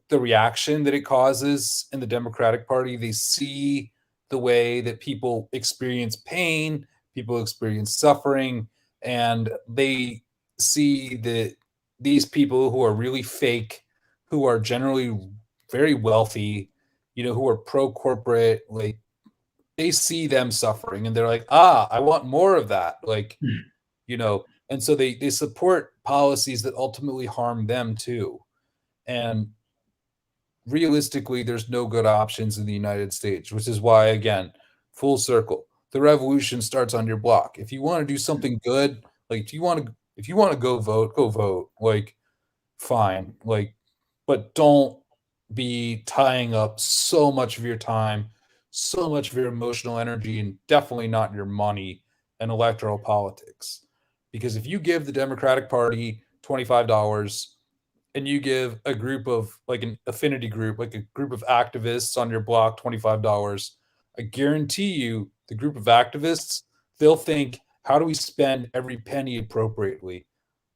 the reaction that it causes in the Democratic Party. They see the way that people experience pain, people experience suffering, and they see that these people who are really fake, who are generally very wealthy, who are pro corporate, like, they see them suffering and they're like, I want more of that. Like, and so they support policies that ultimately harm them too. And realistically, there's no good options in the United States, which is why, again, full circle, the revolution starts on your block. If you want to do something good, like if you want to go vote, like, fine, like, but don't be tying up so much of your time, so much of your emotional energy, and definitely not your money in electoral politics. Because if you give the Democratic Party $25 and you give a group of, like, an affinity group, like a group of activists on your block $25, I guarantee you the group of activists, they'll think, how do we spend every penny appropriately?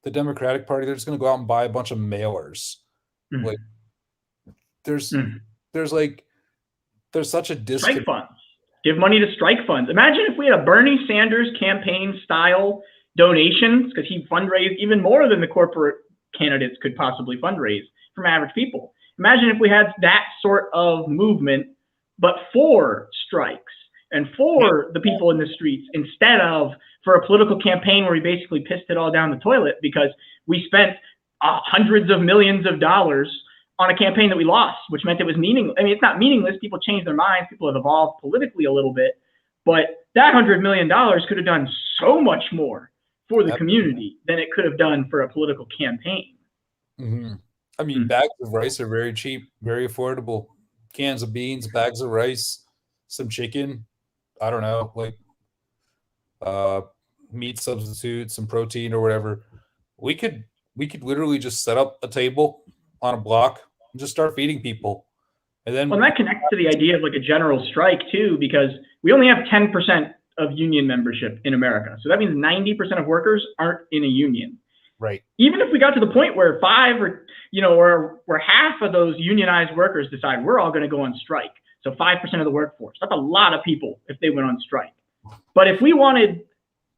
The Democratic Party, they're just going to go out and buy a bunch of mailers. Like, there's such a disconnect. Strike funds. Give money to strike funds. Imagine if we had a Bernie Sanders campaign style donations, because he fundraised even more than the corporate candidates could possibly fundraise from average people. Imagine if we had that sort of movement, but for strikes and for the people in the streets, instead of for a political campaign where we basically pissed it all down the toilet because we spent hundreds of millions of dollars on a campaign that we lost, which meant it was meaningless. I mean, it's not meaningless. People change their minds. People have evolved politically a little bit, but that $100 million could have done so much more for the community than it could have done for a political campaign. Mm-hmm. I mean, bags of rice are very cheap, very affordable. Cans of beans, bags of rice, some chicken, I don't know, like meat substitute, some protein or whatever. We could literally just set up a table on a block and just start feeding people. And then that connects to the idea of like a general strike too, because we only have 10% of union membership in America. So that means 90% of workers aren't in a union. Right. Even if we got to the point where 5 or where half of those unionized workers decide we're all going to go on strike, so 5% of the workforce, that's a lot of people if they went on strike. But if we wanted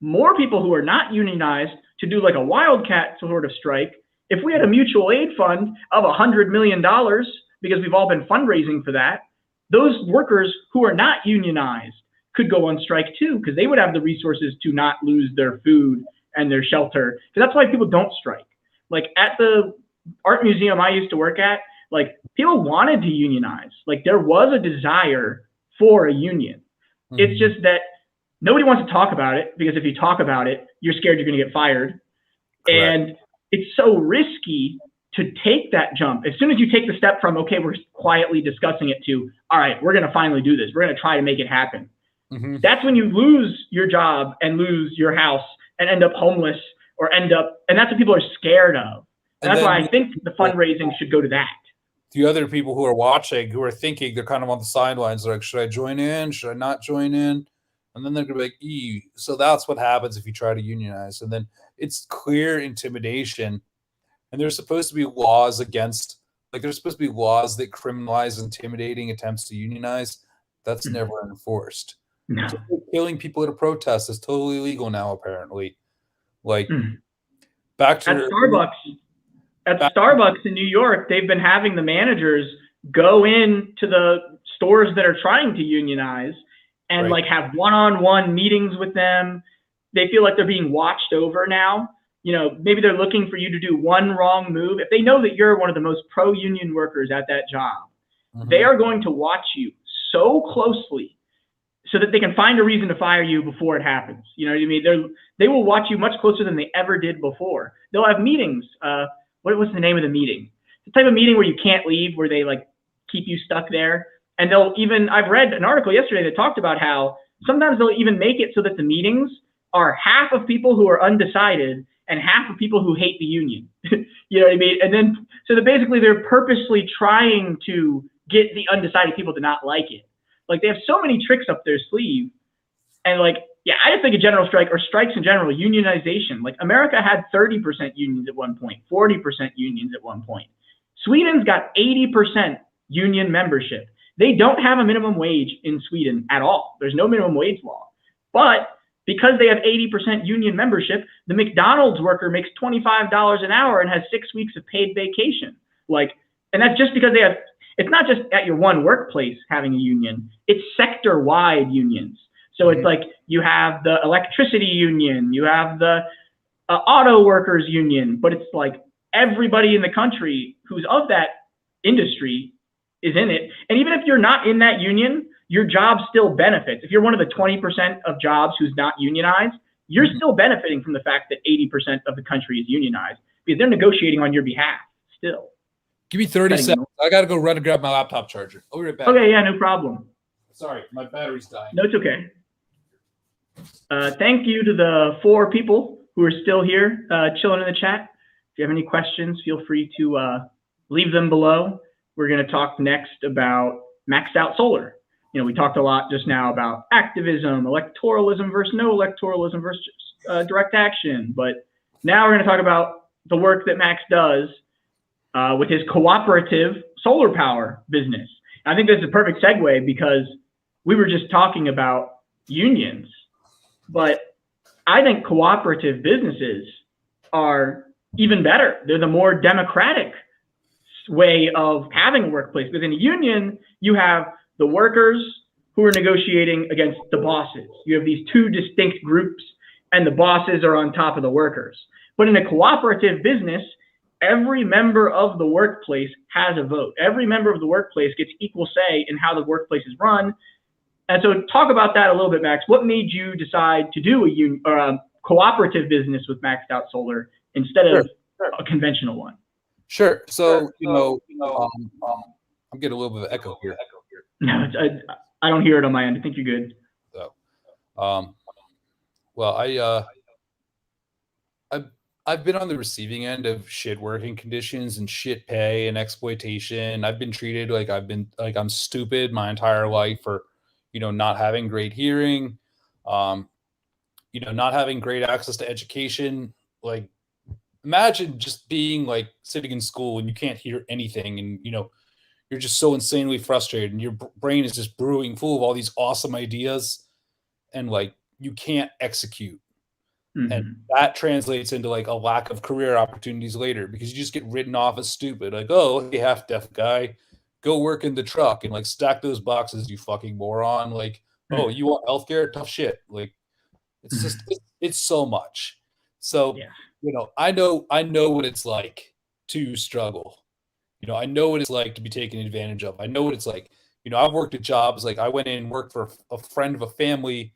more people who are not unionized to do like a wildcat sort of strike, if we had a mutual aid fund of $100 million, because we've all been fundraising for that, those workers who are not unionized could go on strike too, because they would have the resources to not lose their food and their shelter. Because that's why people don't strike. Like at the art museum I used to work at, like people wanted to unionize. Like there was a desire for a union. Mm-hmm. It's just that nobody wants to talk about it, because if you talk about it, you're scared you're going to get fired. Correct. And it's so risky to take that jump. As soon as you take the step from, okay, we're quietly discussing it, to, all right, we're going to finally do this. We're going to try to make it happen. Mm-hmm. That's when you lose your job and lose your house and end up homeless and that's what people are scared of. And that's why I think the fundraising should go to that. The other people who are watching, who are thinking, they're kind of on the sidelines. They're like, should I join in? Should I not join in? And then they're going to be like, so that's what happens if you try to unionize. And then it's clear intimidation. And there's supposed to be laws against, like, there's supposed to be laws that criminalize intimidating attempts to unionize. That's never enforced. No. So killing people at a protest is totally illegal now, apparently. Like, back to Starbucks in New York, they've been having the managers go into the stores that are trying to unionize and right. like have one-on-one meetings with them. They feel like they're being watched over now. maybe they're looking for you to do one wrong move. If they know that you're one of the most pro-union workers at that job, they are going to watch you so closely so that they can find a reason to fire you before it happens. You know what I mean? They will watch you much closer than they ever did before. They'll have meetings. What's the name of the meeting? The type of meeting where you can't leave, where they like keep you stuck there. And I've read an article yesterday that talked about how sometimes they'll even make it so that the meetings are half of people who are undecided and half of people who hate the union. You know what I mean? And then, so that basically they're purposely trying to get the undecided people to not like it. Like, they have so many tricks up their sleeve. And like, yeah, I just think a general strike, or strikes in general, unionization. Like, America had 30% unions at one point, 40% unions at one point. Sweden's got 80% union membership. They don't have a minimum wage in Sweden at all. There's no minimum wage law. But because they have 80% union membership, the McDonald's worker makes $25 an hour and has 6 weeks of paid vacation. Like, and that's just because it's not just at your one workplace having a union, it's sector-wide unions. So it's like you have the electricity union, you have the auto workers union, but it's like everybody in the country who's of that industry is in it. And even if you're not in that union, your job still benefits. If you're one of the 20% of jobs who's not unionized, you're still benefiting from the fact that 80% of the country is unionized, because they're negotiating on your behalf still. Give me 30 seconds. I got to go run and grab my laptop charger. I'll be right back. Okay, yeah, no problem. Sorry, my battery's dying. No, it's okay. Thank you to the 4 people who are still here chilling in the chat. If you have any questions, feel free to leave them below. We're going to talk next about maxed out solar. We talked a lot just now about activism, electoralism versus no electoralism versus direct action. But now we're going to talk about the work that Max does with his cooperative solar power business. And I think this is a perfect segue, because we were just talking about unions, but I think cooperative businesses are even better. They're the more democratic way of having a workplace. Because in a union, you have the workers who are negotiating against the bosses. You have these 2 distinct groups, and the bosses are on top of the workers. But in a cooperative business, every member of the workplace has a vote. Every member of the workplace gets equal say in how the workplace is run. And so talk about that a little bit, Max. What made you decide to do a cooperative business with maxed out solar instead of a conventional one? Sure. So, I'm getting a little bit of echo here. No, I don't hear it on my end. I think you're good. So, well, I've been on the receiving end of shit working conditions and shit pay and exploitation. I've been treated like I'm stupid my entire life for, not having great hearing, not having great access to education. Like, imagine just being like sitting in school and you can't hear anything, and you're just so insanely frustrated, and your brain is just brewing full of all these awesome ideas, and like you can't execute. And that translates into like a lack of career opportunities later, because you just get written off as stupid. Like, oh, hey, half deaf guy, go work in the truck and like stack those boxes, you fucking moron. Like, oh, you want healthcare? Tough shit. Like, it's just it's so much. So I know what it's like to struggle. I know what it's like to be taken advantage of. I know what it's like. I've worked at jobs, like I went in and worked for a friend of a family,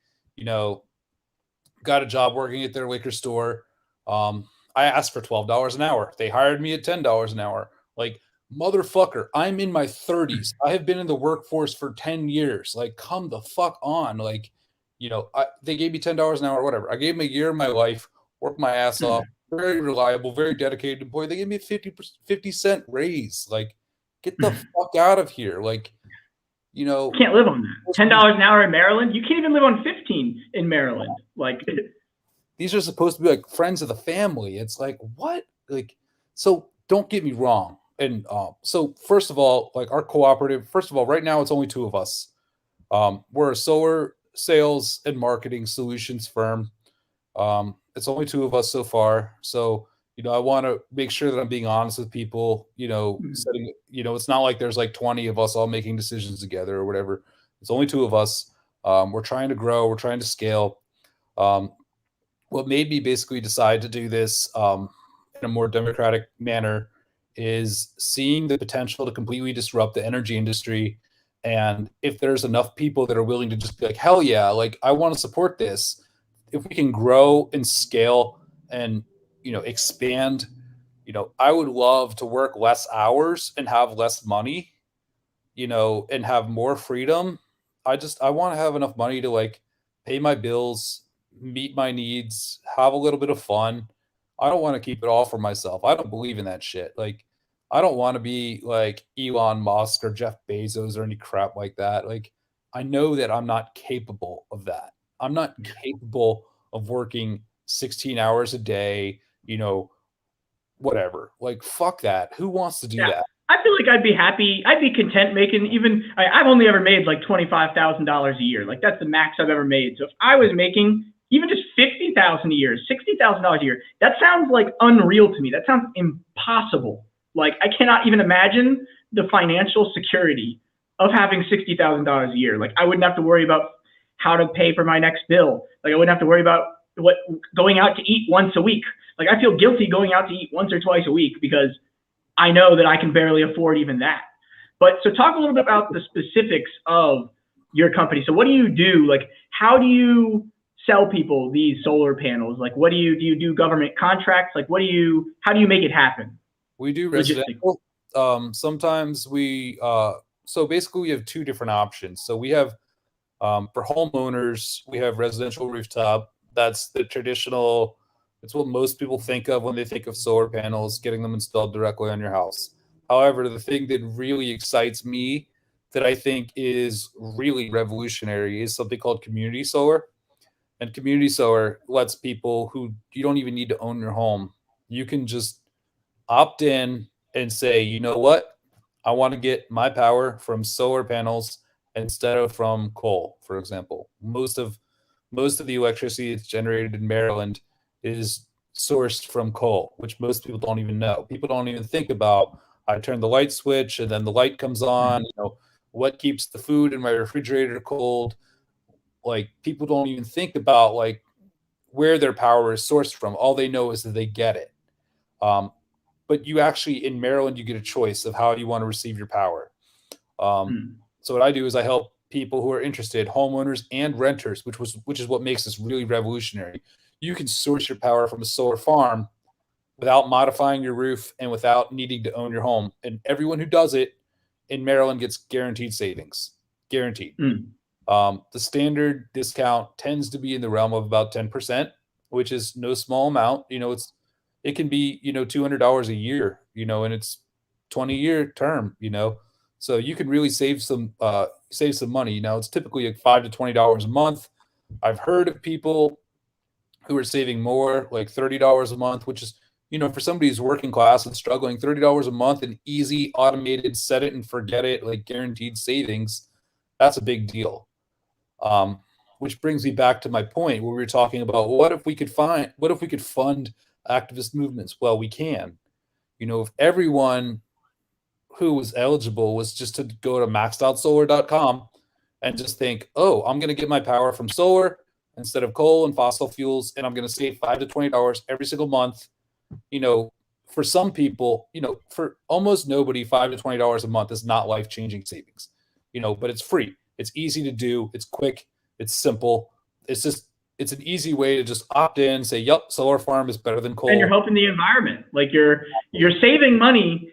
got a job working at their liquor store. I asked for $12 an hour. They hired me at $10 an hour. Like, motherfucker, I'm in my 30s. I have been in the workforce for 10 years. Like, come the fuck on. Like, they gave me $10 an hour or whatever. I gave them a year of my life, worked my ass off. Very reliable, very dedicated employee. They gave me a 50-cent raise. Like, get the fuck out of here. Like, you can't live on that. $10 an hour in Maryland? You can't even live on 15 in Maryland. Like, these are supposed to be like friends of the family. It's like, what? Like, so don't get me wrong. And so first of all, like our cooperative, first of all, right now it's only 2 of us. We're a solar sales and marketing solutions firm. It's only 2 of us so far. So, I want to make sure that I'm being honest with people, setting, it's not like there's like 20 of us all making decisions together or whatever. It's only 2 of us. We're trying to grow. We're trying to scale. what made me basically decide to do this in a more democratic manner is seeing the potential to completely disrupt the energy industry. And if there's enough people that are willing to just be like, hell yeah, like I want to support this, if we can grow and scale and, expand, I would love to work less hours and have less money, and have more freedom. I want to have enough money to like pay my bills, meet my needs, have a little bit of fun. I don't want to keep it all for myself. I don't believe in that shit. Like, I don't want to be like Elon Musk or Jeff Bezos or any crap like that. Like, I know that I'm not capable of that. I'm not capable of working 16 hours a day, whatever. Like, fuck that. Who wants to do Yeah. that? I feel like I'd be happy. I'd be content making I've only ever made like $25,000 a year. Like that's the max I've ever made. So if I was making even just $50,000 a year, $60,000 a year, that sounds like unreal to me. That sounds impossible. Like I cannot even imagine the financial security of having $60,000 a year. Like I wouldn't have to worry about how to pay for my next bill. Like I wouldn't have to worry about going out to eat once a week. Like I feel guilty going out to eat once or twice a week because I know that I can barely afford even that. But so talk a little bit about the specifics of your company. So what do you do? Like, how do you sell people these solar panels? Like, what do you do government contracts? Like, how do you make it happen? We do residential. Sometimes so basically we have two different options. So we have, for homeowners, we have residential rooftop. That's the traditional. It's what most people think of when they think of solar panels, getting them installed directly on your house. However, the thing that really excites me, that I think is really revolutionary, is something called community solar. And community solar lets people who you don't even need to own your home. You can just opt in and say, you know what? I want to get my power from solar panels instead of from coal, for example. Most of the electricity that's generated in Maryland is sourced from coal, which most people don't even know. People don't even think about, I turn the light switch and then the light comes on, what keeps the food in my refrigerator cold. Like people don't even think about like where their power is sourced from. All they know is that they get it. But you actually, in Maryland, you get a choice of how you want to receive your power. So what I do is I help people who are interested, homeowners and renters, which is what makes this really revolutionary. You can source your power from a solar farm without modifying your roof and without needing to own your home. And everyone who does it in Maryland gets guaranteed savings. Guaranteed. The standard discount tends to be in the realm of about 10%, which is no small amount. It can be, $200 a year, and it's 20-year term, so you can really save some money. Now it's typically like $5 to $20 a month. I've heard of people who are saving more, like $30 a month, which is, for somebody who's working class and struggling, $30 a month and easy, automated, set it and forget it, like guaranteed savings. That's a big deal. Which brings me back to my point where we were talking about what if we could fund activist movements? Well, we can. If everyone who was eligible was just to go to maxedOutSolar.com and just think, oh, I'm going to get my power from solar instead of coal and fossil fuels, and I'm going to save $5 to $20 every single month. For some people, for almost nobody, $5 to $20 a month is not life-changing savings. But it's free. It's easy to do. It's quick. It's simple. It's an easy way to just opt in, say, yep, solar farm is better than coal. And you're helping the environment. Like you're saving money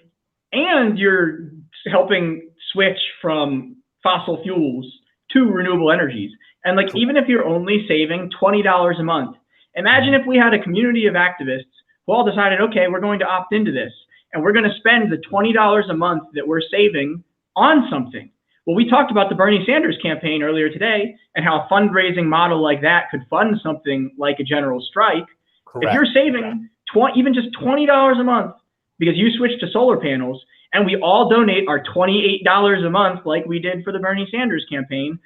and you're helping switch from fossil fuels to renewable energies. And like, even if you're only saving $20 a month, imagine if we had a community of activists who all decided, okay, we're going to opt into this and we're going to spend the $20 a month that we're saving on something. Well, we talked about the Bernie Sanders campaign earlier today and how a fundraising model like that could fund something like a general strike. Correct. If you're saving even just $20 a month because you switched to solar panels and we all donate our $28 a month like we did for the Bernie Sanders campaign,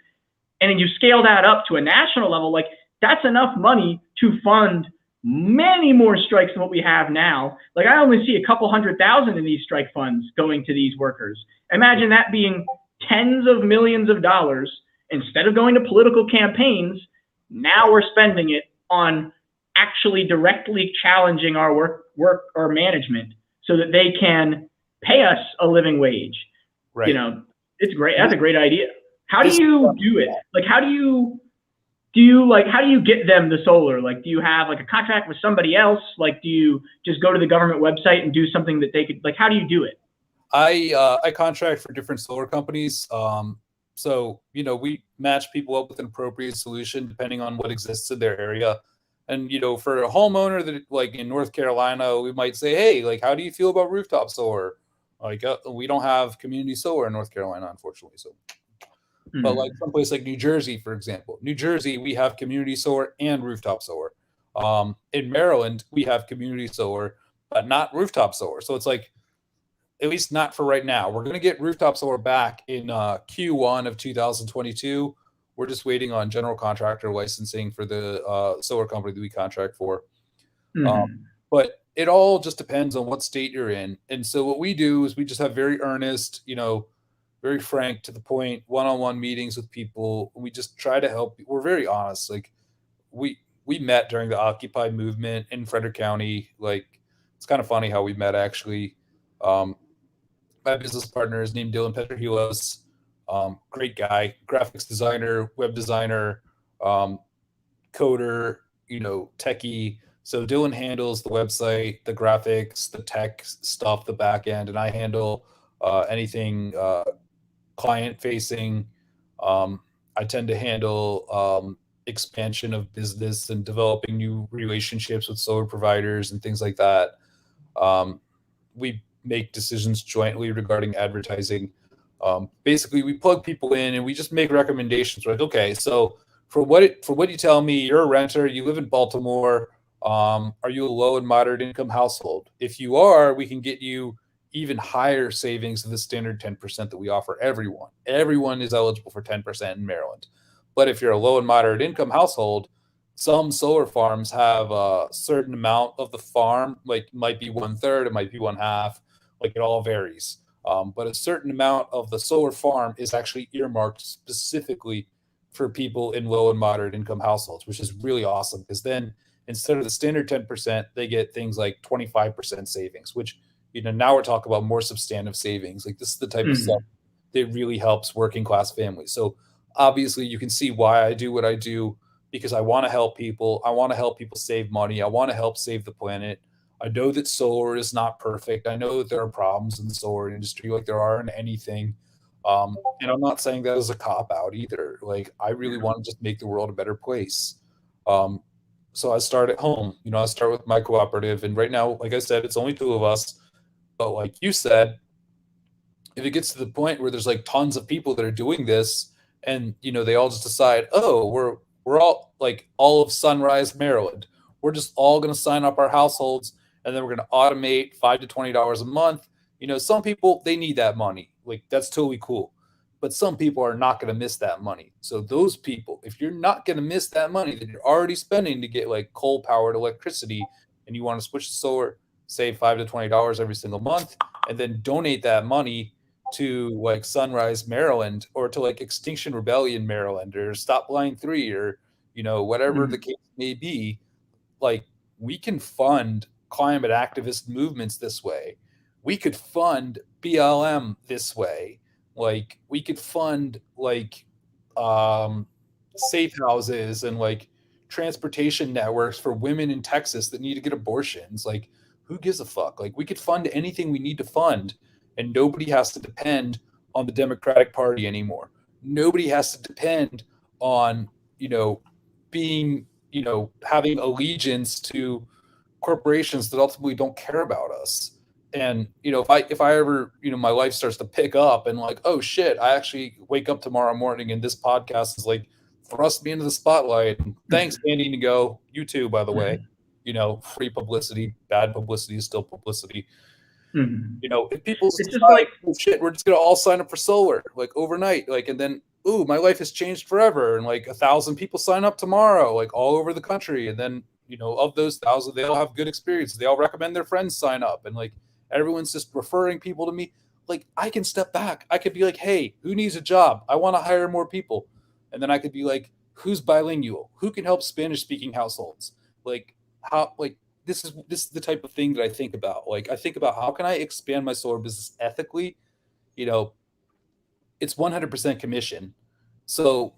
and then you scale that up to a national level, like that's enough money to fund many more strikes than what we have now. Like I only see a couple 100,000 in these strike funds going to these workers. Imagine that being tens of millions of dollars instead of going to political campaigns. Now we're spending it on actually directly challenging our work or management so that they can pay us a living wage. Right. You know, it's great. That's a great idea. How do you do it? Like, how do you get them the solar? Like, do you have like a contract with somebody else? Like, do you just go to the government website and do something that they could, like, how do you do it? I contract for different solar companies. So, you know, we match people up with an appropriate solution depending on what exists in their area. And, you know, for a homeowner that like in North Carolina, we might say, hey, like, how do you feel about rooftop solar? Like, we don't have community solar in North Carolina, unfortunately. So, but like someplace like New Jersey, for example, New Jersey, we have community solar and rooftop solar. In Maryland, we have community solar, but not rooftop solar. So it's like, at least not for right now. We're going to get rooftop solar back in Q1 of 2022. We're just waiting on general contractor licensing for the solar company that we contract for. But it all just depends on what state you're in. And so what we do is we just have very earnest, you know, very frank, to the point, one-on-one meetings with people. We just try to help. We're very honest. Like we met during the Occupy movement in Frederick County. Like, it's kind of funny how we met, actually. My business partner is named Dylan Petrohilos. Great guy, graphics designer, web designer, coder, you know, techie. So Dylan handles the website, the graphics, the tech stuff, the back end, and I handle anything client facing. I tend to handle expansion of business and developing new relationships with solar providers and things like that. We make decisions jointly regarding advertising. Basically, we plug people in and we just make recommendations. We're like, okay, so for what you tell me, you're a renter, you live in Baltimore. Are you a low and moderate income household? If you are, we can get you even higher savings than the standard 10% that we offer everyone. Everyone is eligible for 10% in Maryland. But if you're a low and moderate income household, some solar farms have a certain amount of the farm, like might be 1/3, it might be 1/2, like it all varies. But a certain amount of the solar farm is actually earmarked specifically for people in low and moderate income households, which is really awesome, because then instead of the standard 10%, they get things like 25% savings, which, you know, now we're talking about more substantive savings. Like, this is the type of stuff that really helps working class families. So obviously you can see why I do what I do, because I want to help people. I want to help people save money. I want to help save the planet. I know that solar is not perfect. I know that there are problems in the solar industry, like there are in anything. And I'm not saying that as a cop out either. Like, I really want to just make the world a better place. So I start at home. You know, I start with my cooperative, and right now, like I said, it's only 2 of us. But like you said, if it gets to the point where there's like tons of people that are doing this, and, you know, they all just decide, oh, we're all like all of Sunrise, Maryland, we're just all going to sign up our households, and then we're going to automate $5 to $20 a month. You know, some people, they need that money. Like, that's totally cool. But some people are not going to miss that money. So those people, if you're not going to miss that money that you're already spending to get like coal powered electricity, and you want to switch to solar, save $5 to $20 every single month, and then donate that money to like Sunrise, Maryland, or to like Extinction Rebellion, Maryland, or Stop Line 3, or, you know, whatever the case may be. Like, we can fund climate activist movements this way. We could fund BLM this way. Like, we could fund like safe houses and like transportation networks for women in Texas that need to get abortions. Like, who gives a fuck? Like, we could fund anything we need to fund, and nobody has to depend on the Democratic Party anymore. Nobody has to depend on, you know, being, you know, having allegiance to corporations that ultimately don't care about us. And, you know, if I ever, you know, my life starts to pick up and like, oh shit, I actually wake up tomorrow morning and this podcast is like thrust me into the spotlight. And thanks, Andy Ngo. You too, by the way. You know, free publicity, bad publicity is still publicity. You know, if people It's decide, just like, oh, shit, we're just gonna all sign up for solar like overnight, like, and then, ooh, my life has changed forever, and like 1,000 people sign up tomorrow, like all over the country, and then, you know, of those 1,000, they all have good experiences. They all recommend their friends sign up, and like everyone's just referring people to me. Like, I can step back. I could be like, hey, who needs a job? I want to hire more people. And then I could be like, who's bilingual? Who can help Spanish speaking households? Like, how, like, this is the type of thing that I think about. Like, I think about how can I expand my solar business ethically? You know, it's 100% commission. So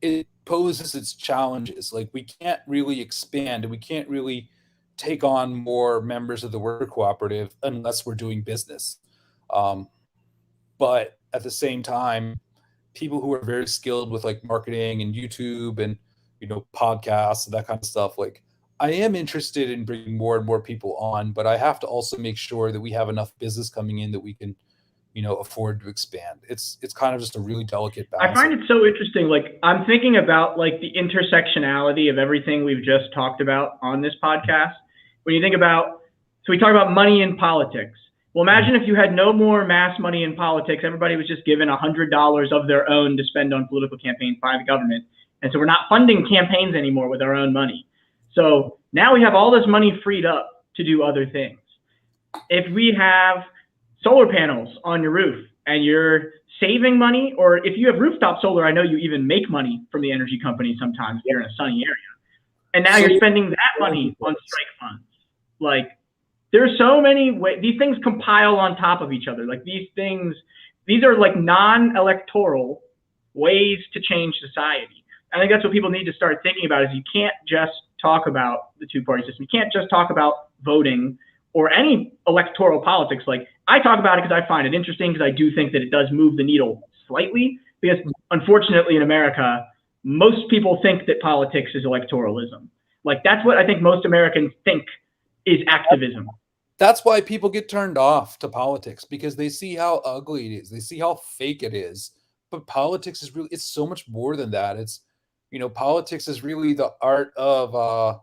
it poses its challenges. Like, we can't really expand and we can't really take on more members of the worker cooperative unless we're doing business. Um, but at the same time, people who are very skilled with like marketing and YouTube and, podcasts and that kind of stuff, like, I am interested in bringing more and more people on, but I have to also make sure that we have enough business coming in that we can, afford to expand. It's kind of just a really delicate I balance. find it so interesting. Like, I'm thinking about like the intersectionality of everything we've just talked about on this podcast. When you think about, so we talk about money in politics. Well, imagine if you had no more mass money in politics. Everybody was just given $100 of their own to spend on political campaigns by the government. And so we're not funding campaigns anymore with our own money. So now we have all this money freed up to do other things. If we have solar panels on your roof and you're saving money, or if you have rooftop solar, I know you even make money from the energy company sometimes if you're in a sunny area. And now you're spending that money on strike funds. Like, there's so many ways. These things compile on top of each other. Like, these are like non-electoral ways to change society. I think that's what people need to start thinking about, is you can't just talk about the two-party system. You can't just talk about voting or any electoral politics. Like, I talk about it because I find it interesting, because I do think that it does move the needle slightly, because unfortunately in America, most people think that politics is electoralism. Like, that's what I think most Americans think is activism. That's why people get turned off to politics, because they see how ugly it is. They see how fake it is. But politics is really, it's so much more than that. It's, politics is really the art of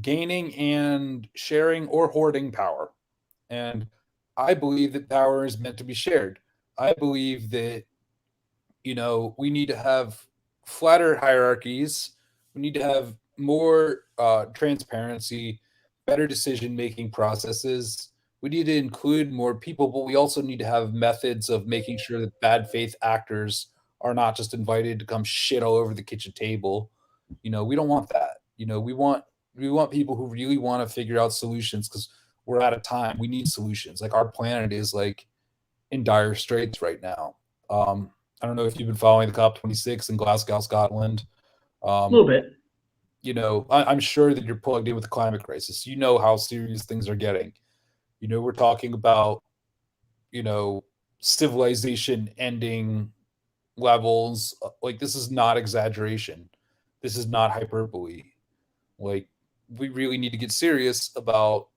gaining and sharing or hoarding power. And I believe that power is meant to be shared. I believe that, we need to have flatter hierarchies. We need to have more transparency, better decision-making processes. We need to include more people, but we also need to have methods of making sure that bad faith actors are not just invited to come shit all over the kitchen table. We don't want that. We want people who really want to figure out solutions, because we're out of time. We need solutions. Like, our planet is like in dire straits right now. I don't know if you've been following the COP26 in Glasgow, Scotland. A little bit. I'm sure that you're plugged in with the climate crisis. You know how serious things are getting. We're talking about, civilization ending levels. Like, this is not exaggeration. This is not hyperbole. Like, we really need to get serious about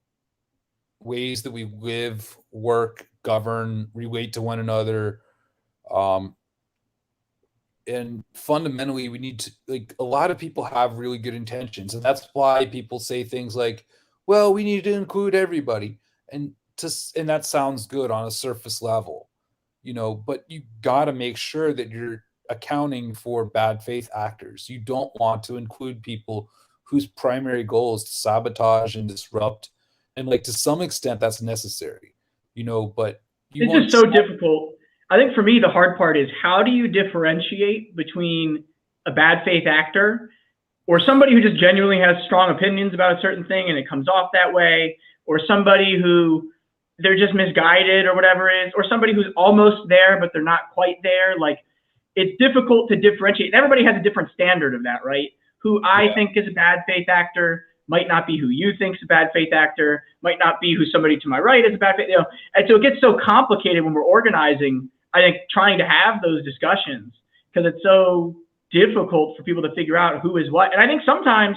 ways that we live, work, govern, relate to one another. And fundamentally, we need to, like, a lot of people have really good intentions. And that's why people say things like, well, we need to include everybody. And that sounds good on a surface level, but you got to make sure that you're accounting for bad faith actors. You don't want to include people whose primary goal is to sabotage and disrupt. And, like, to some extent that's necessary, but it's just so difficult. I think for me, the hard part is, how do you differentiate between a bad faith actor or somebody who just genuinely has strong opinions about a certain thing and it comes off that way, or somebody who they're just misguided or whatever it is, or somebody who's almost there but they're not quite there. Like, it's difficult to differentiate. Everybody has a different standard of that, right? Who I think is a bad faith actor might not be who you think is a bad faith actor, might not be who somebody to my right is a bad faith, And so it gets so complicated when we're organizing, I think, trying to have those discussions, because it's so difficult for people to figure out who is what. And I think sometimes,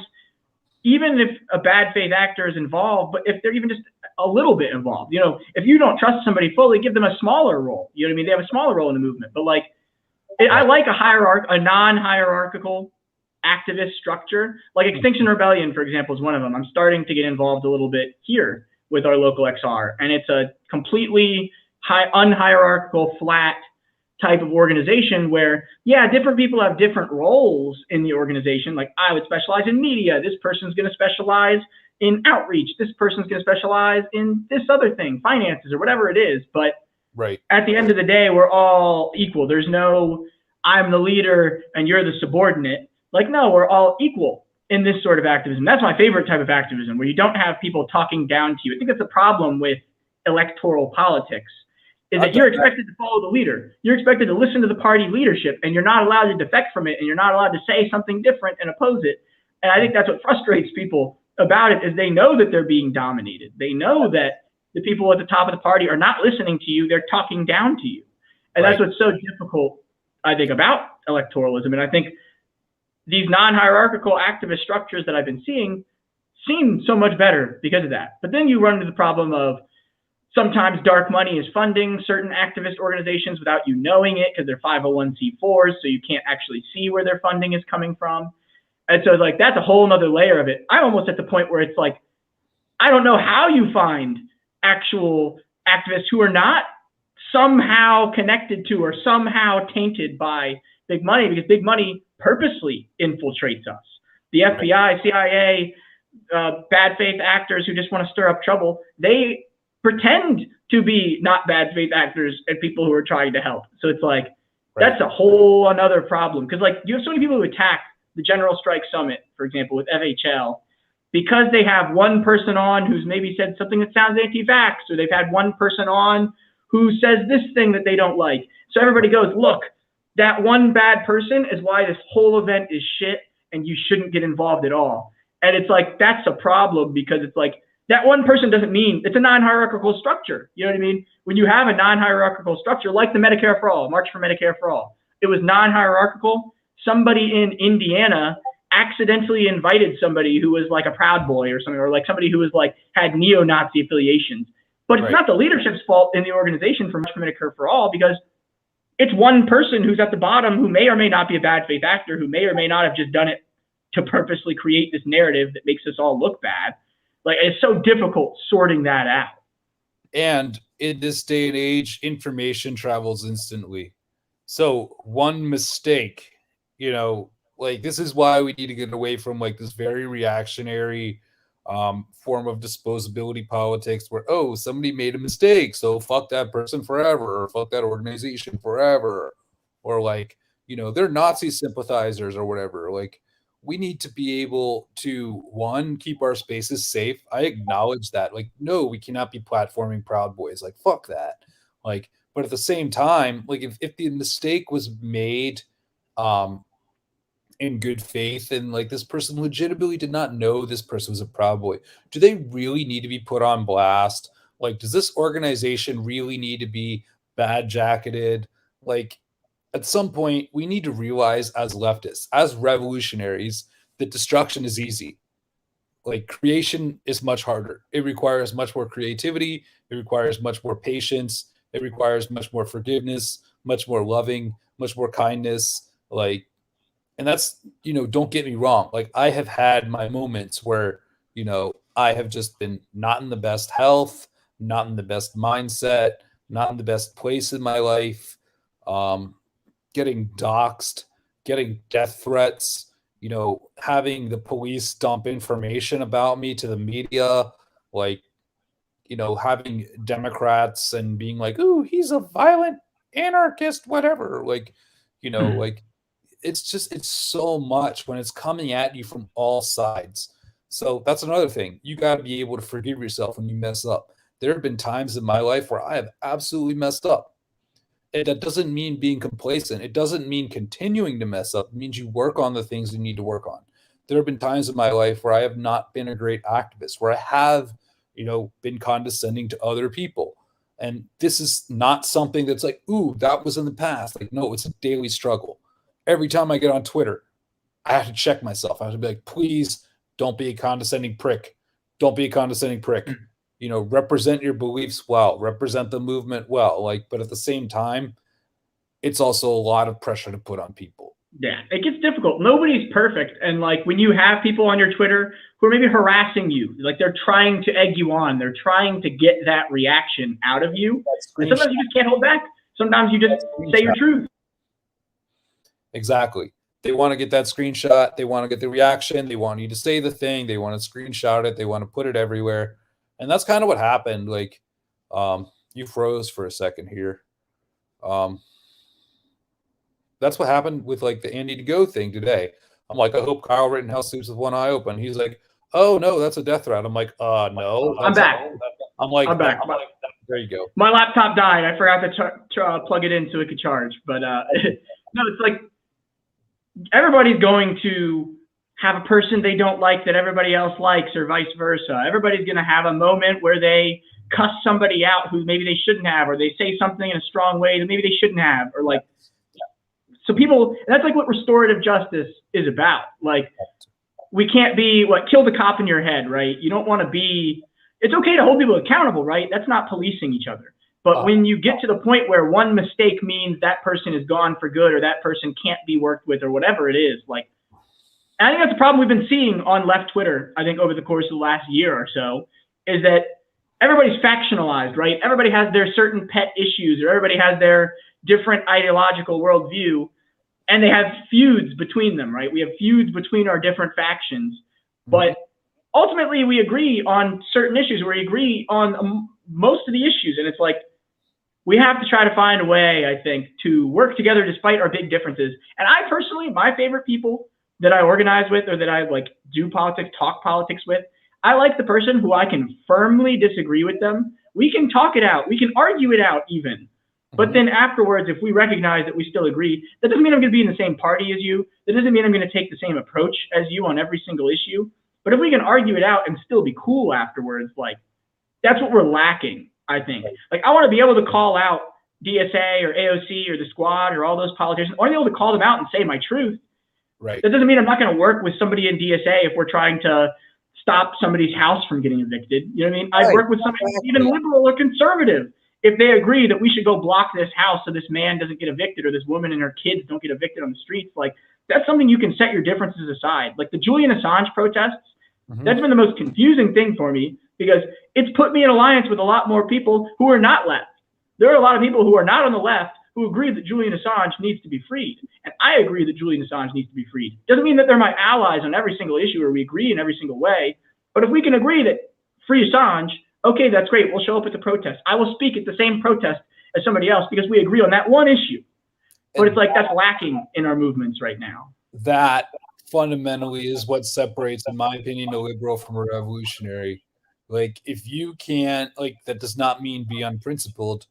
even if a bad faith actor is involved, but if they're even just a little bit involved, if you don't trust somebody fully, give them a smaller role. You know what I mean? They have a smaller role in the movement. But like, I like a non-hierarchical activist structure. Like Extinction Rebellion, for example, is one of them. I'm starting to get involved a little bit here with our local XR, and it's a completely unhierarchical, flat type of organization where, different people have different roles in the organization. Like, I would specialize in media. This person's going to specialize in outreach. This person's going to specialize in this other thing, finances or whatever it is. But at the end of the day, we're all equal. There's no, I'm the leader and you're the subordinate. Like, no, we're all equal in this sort of activism. That's my favorite type of activism, where you don't have people talking down to you. I think that's a problem with electoral politics, is that you're expected to follow the leader. You're expected to listen to the party leadership, and you're not allowed to defect from it, and you're not allowed to say something different and oppose it. And I think that's what frustrates people about it, is they know that they're being dominated. They know that the people at the top of the party are not listening to you. They're talking down to you. And that's what's so difficult, I think, about electoralism. And I think these non-hierarchical activist structures that I've been seeing seem so much better because of that. But then you run into the problem of sometimes dark money is funding certain activist organizations without you knowing it, because they're 501c4s, so you can't actually see where their funding is coming from. And so like that's a whole nother layer of it. I'm almost at the point where it's like, I don't know how you find actual activists who are not somehow connected to or somehow tainted by big money, because big money purposely infiltrates us. The FBI, CIA, bad faith actors who just want to stir up trouble, they pretend to be not bad faith actors and people who are trying to help. So it's like, that's a whole another problem. Because like you have so many people who attack the General Strike Summit, for example, with FHL, because they have one person on who's maybe said something that sounds anti-vax, or they've had one person on who says this thing that they don't like. So everybody goes, look, that one bad person is why this whole event is shit and you shouldn't get involved at all. And it's like, that's a problem, because it's like, that one person doesn't mean, it's a non-hierarchical structure. You know what I mean? When you have a non-hierarchical structure, like the Medicare for All, March for Medicare for All, it was non-hierarchical. Somebody in Indiana accidentally invited somebody who was like a Proud Boy or something, or like somebody who was like, had neo-Nazi affiliations. But it's not the leadership's fault in the organization for March for Medicare for All, because it's one person who's at the bottom who may or may not be a bad faith actor, who may or may not have just done it to purposely create this narrative that makes us all look bad. Like, it's so difficult sorting that out. And in this day and age, information travels instantly. So one mistake, you know, like this is why we need to get away from like this very reactionary form of disposability politics where, oh, somebody made a mistake, so fuck that person forever, or fuck that organization forever, or like, you know, they're Nazi sympathizers or whatever. Like, we need to be able to, one, keep our spaces safe. I acknowledge that. Like, no, we cannot be platforming Proud Boys. Like, fuck that. Like, but at the same time, like if the mistake was made in good faith, and like this person legitimately did not know this person was a Proud Boy, do they really need to be put on blast? Like, does this organization really need to be bad jacketed? Like, at some point, we need to realize as leftists, as revolutionaries, that destruction is easy. Like, creation is much harder. It requires much more creativity. It requires much more patience. It requires much more forgiveness, much more loving, much more kindness. Like, and that's, you know, don't get me wrong. Like, I have had my moments where, you know, I have just been not in the best health, not in the best mindset, not in the best place in my life. Getting doxxed, getting death threats, you know, having the police dump information about me to the media, like, you know, having Democrats and being like, ooh, he's a violent anarchist, whatever. Like, you know, like it's just, it's so much when it's coming at you from all sides. So that's another thing. You got to be able to forgive yourself when you mess up. There have been times in my life where I have absolutely messed up. And that doesn't mean being complacent. It doesn't mean continuing to mess up. It means you work on the things you need to work on. There have been times in my life where I have not been a great activist, where I have, you know, been condescending to other people. And this is not something that's like, ooh, that was in the past. Like, no, it's a daily struggle. Every time I get on Twitter, I have to check myself. I have to be like, please don't be a condescending prick. Don't be a condescending prick. You know, represent your beliefs well, represent the movement well. Like, but at the same time, it's also a lot of pressure to put on people. Yeah, it gets difficult. Nobody's perfect. And like when you have people on your Twitter who are maybe harassing you, like they're trying to egg you on, they're trying to get that reaction out of you. And sometimes you just can't hold back. Sometimes you just say your truth. Exactly. They want to get that screenshot. They want to get the reaction. They want you to say the thing. They want to screenshot it. They want to put it everywhere. And that's kind of what happened. Like, you froze for a second here. That's what happened with like the Andy to Go thing today. I'm like, I hope Kyle Rittenhouse sleeps with one eye open. He's like, oh no, that's a death threat. I'm like, no. I'm back. I'm like, there you go. My laptop died. I forgot to plug it in so it could charge. But no, it's like everybody's going to have a person they don't like that everybody else likes, or vice versa. Everybody's going to have a moment where they cuss somebody out who maybe they shouldn't have, or they say something in a strong way that maybe they shouldn't have, or like, so people, that's like what restorative justice is about. Like, we can't be kill the cop in your head, right? You don't want to be, it's okay to hold people accountable, right? That's not policing each other. But when you get to the point where one mistake means that person is gone for good, or that person can't be worked with, or whatever it is, like, and I think that's the problem we've been seeing on left Twitter, I think over the course of the last year or so, is that everybody's factionalized, right? Everybody has their certain pet issues, or everybody has their different ideological worldview, and they have feuds between them, right? We have feuds between our different factions, but ultimately we agree on certain issues. We agree on most of the issues, and it's like, we have to try to find a way, I think, to work together despite our big differences. And I personally, my favorite people that I organize with, or that I like do politics, talk politics with, I like the person who I can firmly disagree with them. We can talk it out. We can argue it out even. But then afterwards, if we recognize that we still agree, that doesn't mean I'm going to be in the same party as you. That doesn't mean I'm going to take the same approach as you on every single issue. But if we can argue it out and still be cool afterwards, like, that's what we're lacking, I think. Like, I want to be able to call out DSA or AOC or the squad or all those politicians. I want to be able to call them out and say my truth. Right. That doesn't mean I'm not going to work with somebody in DSA if we're trying to stop somebody's house from getting evicted. You know what I mean? I'd work with somebody even liberal or conservative if they agree that we should go block this house so this man doesn't get evicted, or this woman and her kids don't get evicted on the streets. Like, that's something you can set your differences aside. Like the Julian Assange protests, that's been the most confusing thing for me, because it's put me in alliance with a lot more people who are not left. There are a lot of people who are not on the left who agree that Julian Assange needs to be freed. And I agree that Julian Assange needs to be freed. Doesn't mean that they're my allies on every single issue, or we agree in every single way. But if we can agree that free Assange, okay, that's great. We'll show up at the protest. I will speak at the same protest as somebody else because we agree on that one issue. But it's like, that's lacking in our movements right now. That fundamentally is what separates, in my opinion, a liberal from a revolutionary. Like, if you can't, like, that does not mean be unprincipled,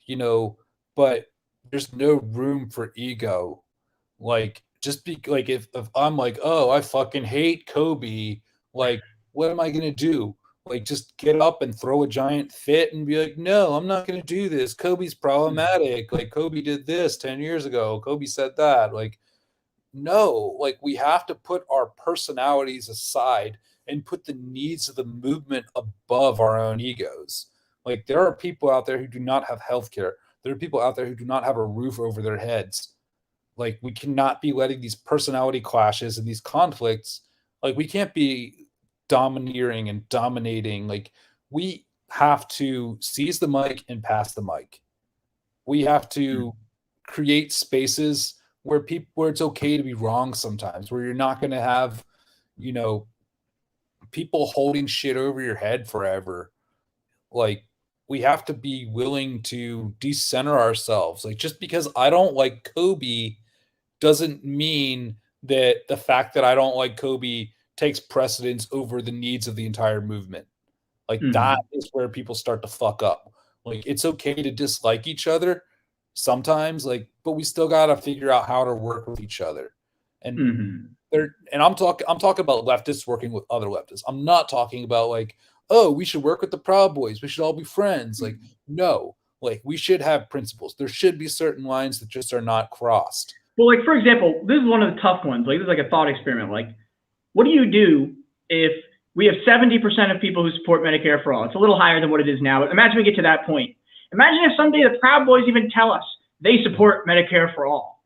you know, but there's no room for ego. Like, just be like, if I'm like, oh, I fucking hate Kobe, like, what am I going to do? Like, just get up and throw a giant fit and be like, no, I'm not going to do this. Kobe's problematic. Like, Kobe did this 10 years ago. Kobe said that. Like, no, like, we have to put our personalities aside and put the needs of the movement above our own egos. Like, there are people out there who do not have healthcare. There are people out there who do not have a roof over their heads. Like, we cannot be letting these personality clashes and these conflicts, like, we can't be domineering and dominating. Like, we have to seize the mic and pass the mic. We have to create spaces where it's okay to be wrong sometimes, where you're not going to have, you know, people holding shit over your head forever. Like, we have to be willing to decenter ourselves. Like, just because I don't like Kobe doesn't mean that the fact that I don't like Kobe takes precedence over the needs of the entire movement. Like, that is where people start to fuck up. Like, it's okay to dislike each other sometimes, like, but we still got to figure out how to work with each other. And I'm talking about leftists working with other leftists. I'm not talking about like, oh, we should work with the Proud Boys, we should all be friends. Like, no, like, we should have principles. There should be certain lines that just are not crossed. Well, like, for example, this is one of the tough ones. Like, this is like a thought experiment. Like, what do you do if we have 70% of people who support Medicare for all? It's a little higher than what it is now, but imagine we get to that point. Imagine if someday the Proud Boys even tell us they support Medicare for all,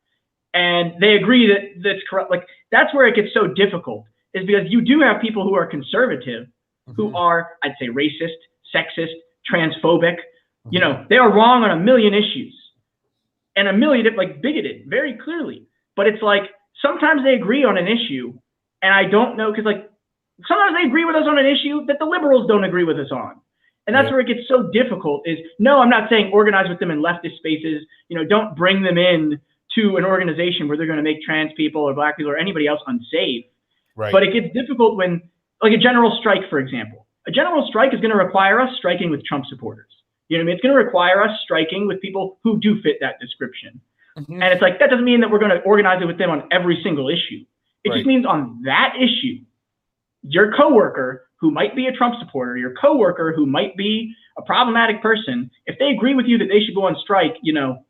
and they agree that that's correct. Like, that's where it gets so difficult, is because you do have people who are conservative, who are, I'd say, racist, sexist, transphobic. You know, they are wrong on a million issues, and a million, like, bigoted very clearly. But it's like, sometimes they agree on an issue, and I don't know, because, like, sometimes they agree with us on an issue that the liberals don't agree with us on. And that's where it gets so difficult. Is, no, I'm not saying organize with them in leftist spaces. You know, don't bring them in to an organization where they're going to make trans people or black people or anybody else unsafe. Right. But it gets difficult when, like a general strike, for example. A general strike is going to require us striking with Trump supporters. You know what I mean? It's going to require us striking with people who do fit that description. And it's like, that doesn't mean that we're going to organize it with them on every single issue. It just means on that issue, your coworker who might be a Trump supporter, your coworker who might be a problematic person, if they agree with you that they should go on strike, you know,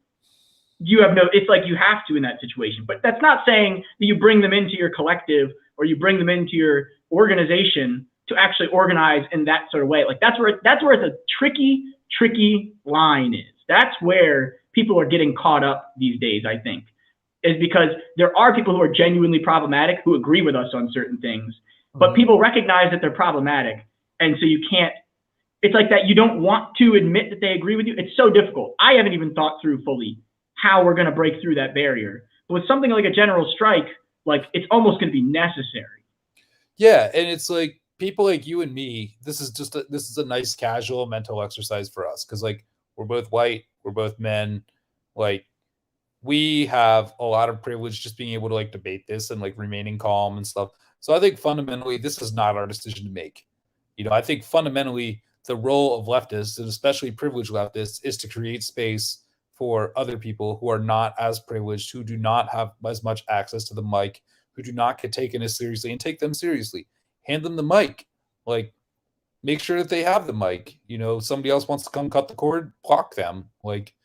you have no, it's like you have to in that situation. But that's not saying that you bring them into your collective or you bring them into your organization to actually organize in that sort of way. Like that's where it's a tricky line is. That's where people are getting caught up these days, I think, is because there are people who are genuinely problematic who agree with us on certain things, but people recognize that they're problematic. And so you can't, it's like that you don't want to admit that they agree with you. It's so difficult. I haven't even thought through fully how we're going to break through that barrier. But with something like a general strike, like it's almost going to be necessary. Yeah, and it's like people like you and me, this is a nice casual mental exercise for us because like we're both white, we're both men, like we have a lot of privilege just being able to like debate this and like remaining calm and stuff. So I think fundamentally this is not our decision to make. You know, I think fundamentally the role of leftists, and especially privileged leftists, is to create space for other people who are not as privileged, who do not have as much access to the mic, who do not get taken as seriously, and take them seriously. Hand them the mic. Like, make sure that they have the mic. You know, somebody else wants to come cut the cord, block them. Like,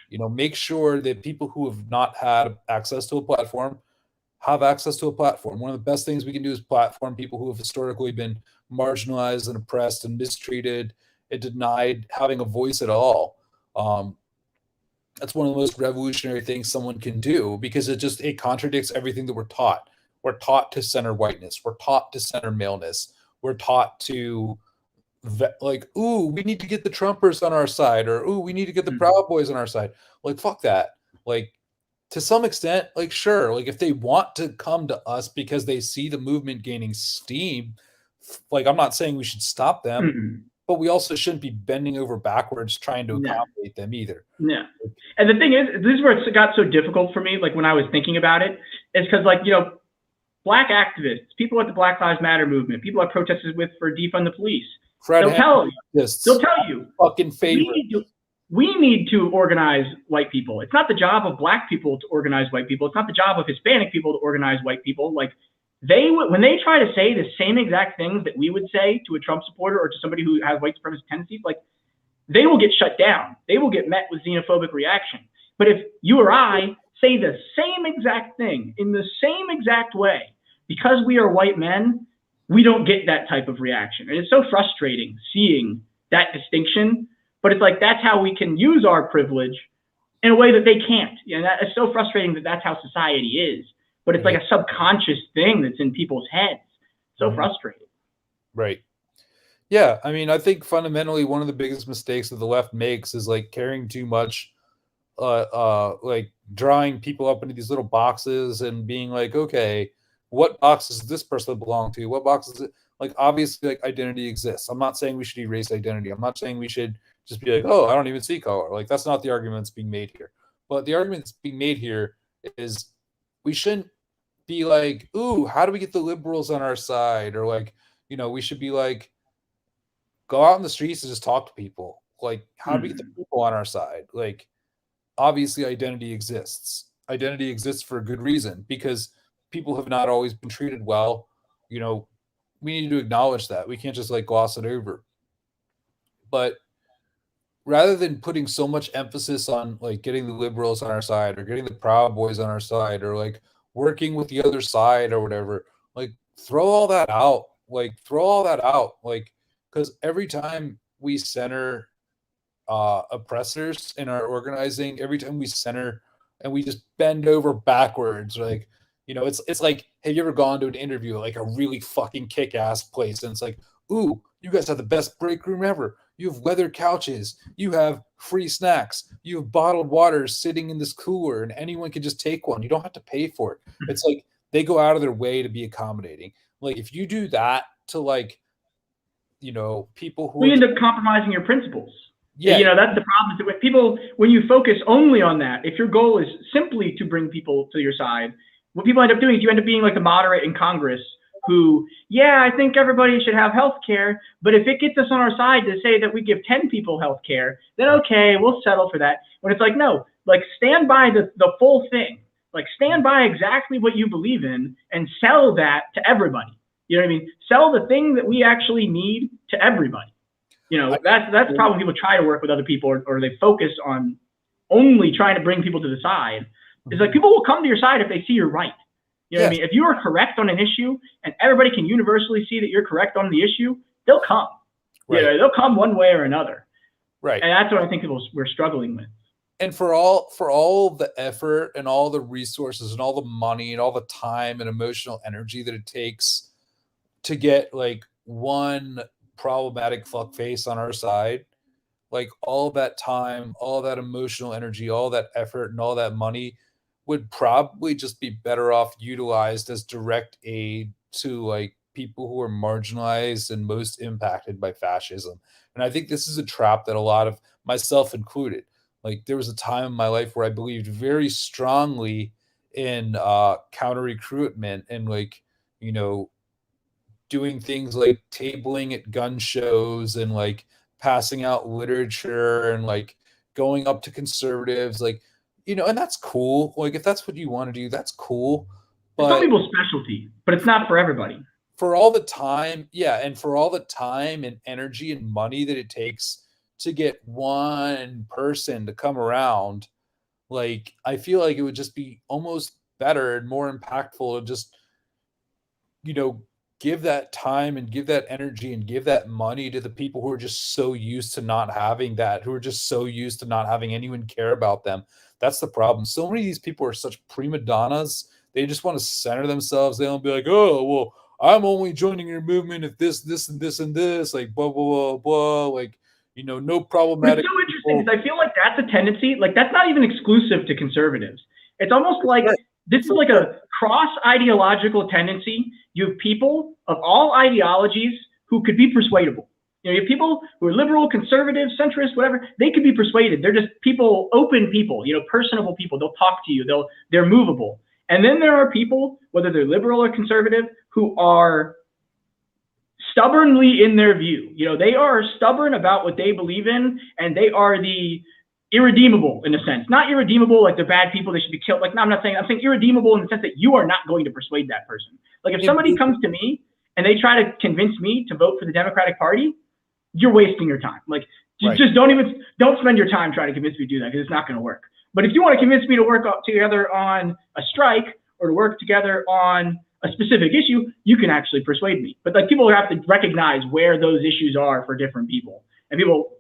you know, make sure that people who have not had access to a platform have access to a platform. One of the best things we can do is platform people who have historically been marginalized and oppressed and mistreated and denied having a voice at all. That's one of the most revolutionary things someone can do because it contradicts everything that we're taught. We're taught to center whiteness. We're taught to center maleness. We're taught to like, ooh, we need to get the Trumpers on our side, or ooh, we need to get the Proud Boys on our side. Like, fuck that. Like, to some extent, like, sure, like if they want to come to us because they see the movement gaining steam, like I'm not saying we should stop them, but we also shouldn't be bending over backwards trying to accommodate them either. Yeah. And the thing is, this is where it got so difficult for me, like when I was thinking about it, is because like, you know, Black activists, people at the Black Lives Matter movement, people I protested with for defund the police, they'll tell you, fucking favorite. We need to organize white people. It's not the job of Black people to organize white people. It's not the job of Hispanic people to organize white people. Like when they try to say the same exact things that we would say to a Trump supporter or to somebody who has white supremacist tendencies, like they will get shut down. They will get met with xenophobic reaction. But if you or I say the same exact thing in the same exact way, because we are white men, we don't get that type of reaction. And it's so frustrating seeing that distinction. But it's like, that's how we can use our privilege in a way that they can't. And that is so frustrating that that's how society is. But it's like a subconscious thing that's in people's heads. So frustrating. Right. Yeah. I mean, I think fundamentally one of the biggest mistakes that the left makes is like caring too much, like drawing people up into these little boxes and being like, okay, what boxes does this person belong to? What boxes it? Like, obviously, like identity exists. I'm not saying we should erase identity. I'm not saying we should just be like, oh, I don't even see color. Like, that's not the argument that's being made here. But the argument that's being made here is we shouldn't be like, ooh, how do we get the liberals on our side? Or like, you know, we should be like, go out in the streets and just talk to people. Like, how do we get the people on our side? Like, obviously, identity exists. Identity exists for a good reason because people have not always been treated well. You know, we need to acknowledge that. We can't just like gloss it over. But rather than putting so much emphasis on like getting the liberals on our side or getting the Proud Boys on our side or like working with the other side or whatever, like throw all that out. Like because every time we center oppressors in our organizing, every time we center and we just bend over backwards, like, you know, it's like, have you ever gone to an interview at like a really fucking kick-ass place and it's like, ooh, you guys have the best break room ever. You have leather couches. You have free snacks. You have bottled water sitting in this cooler and anyone can just take one. You don't have to pay for it. It's like they go out of their way to be accommodating. Like if you do that to like, you know, people who end up compromising your principles. Yeah. That's the problem. With people, when you focus only on that, if your goal is simply to bring people to your side, what people end up doing is you end up being like the moderate in Congress who, I think everybody should have health care, but if it gets us on our side to say that we give 10 people health care, then okay, we'll settle for that. When it's like, no, like stand by the full thing. Like stand by exactly what you believe in and sell that to everybody. You know what I mean? Sell the thing that we actually need to everybody. That's the problem. People try to work with other people, or they focus on only trying to bring people to the side. It's like people will come to your side if they see you're right. You know what I mean? If you are correct on an issue and everybody can universally see that you're correct on the issue, they'll come. Right. They'll come one way or another. Right. And that's what I think we're struggling with. And for all the effort and all the resources and all the money and all the time and emotional energy that it takes to get like one problematic fuckface on our side, like all that time, all that emotional energy, all that effort and all that money would probably just be better off utilized as direct aid to like people who are marginalized and most impacted by fascism. And I think this is a trap that a lot of, myself included, like there was a time in my life where I believed very strongly in counter recruitment and like, doing things like tabling at gun shows and like passing out literature and like going up to conservatives, like, and that's cool. Like if that's what you want to do, that's cool. But it's some people's specialty, but it's not for everybody. For all the time, and for all the time and energy and money that it takes to get one person to come around, like I feel like it would just be almost better and more impactful to just, give that time and give that energy and give that money to the people who are just so used to not having that, who are just so used to not having anyone care about them. That's the problem. So many of these people are such prima donnas. They just want to center themselves. They don't be like, oh, well, I'm only joining your movement if this, and this, and this, like blah, blah, blah, blah. Like, no problematic. But it's so interesting because I feel like that's a tendency. Like that's not even exclusive to conservatives. It's almost like this is like a cross-ideological tendency. You have people of all ideologies who could be persuadable. You have people who are liberal, conservative, centrist, whatever. They could be persuaded. They're just people, open people, personable people. They'll talk to you. They're movable. And then there are people, whether they're liberal or conservative, who are stubbornly in their view. They are stubborn about what they believe in, and they are the irredeemable in a sense. Not irredeemable like they're bad people, they should be killed. Like, no, I'm saying irredeemable in the sense that you are not going to persuade that person. Like if somebody comes to me and they try to convince me to vote for the Democratic Party, you're wasting your time. Like just don't spend your time trying to convince me to do that because it's not going to work. But if you want to convince me to work together on a strike or to work together on a specific issue, you can actually persuade me. But like people have to recognize where those issues are for different people. And people,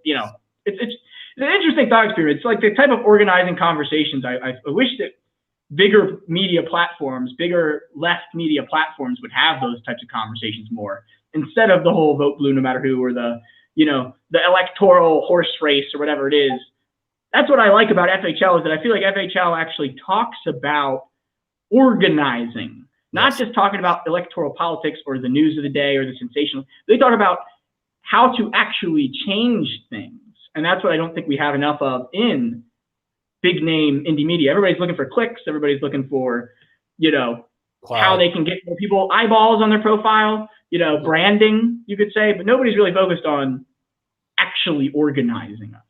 it's an interesting thought experiment. It's like the type of organizing conversations. I wish that bigger media platforms, bigger left media platforms would have those types of conversations more instead of the whole vote blue no matter who, or the electoral horse race or whatever it is. That's what I like about FHL is that I feel like FHL actually talks about organizing, not just talking about electoral politics or the news of the day or the sensational. They talk about how to actually change things. And that's what I don't think we have enough of in big name indie media. Everybody's looking for clicks. Everybody's looking for, how they can get more people eyeballs on their profile, branding, you could say, but nobody's really focused on actually organizing us.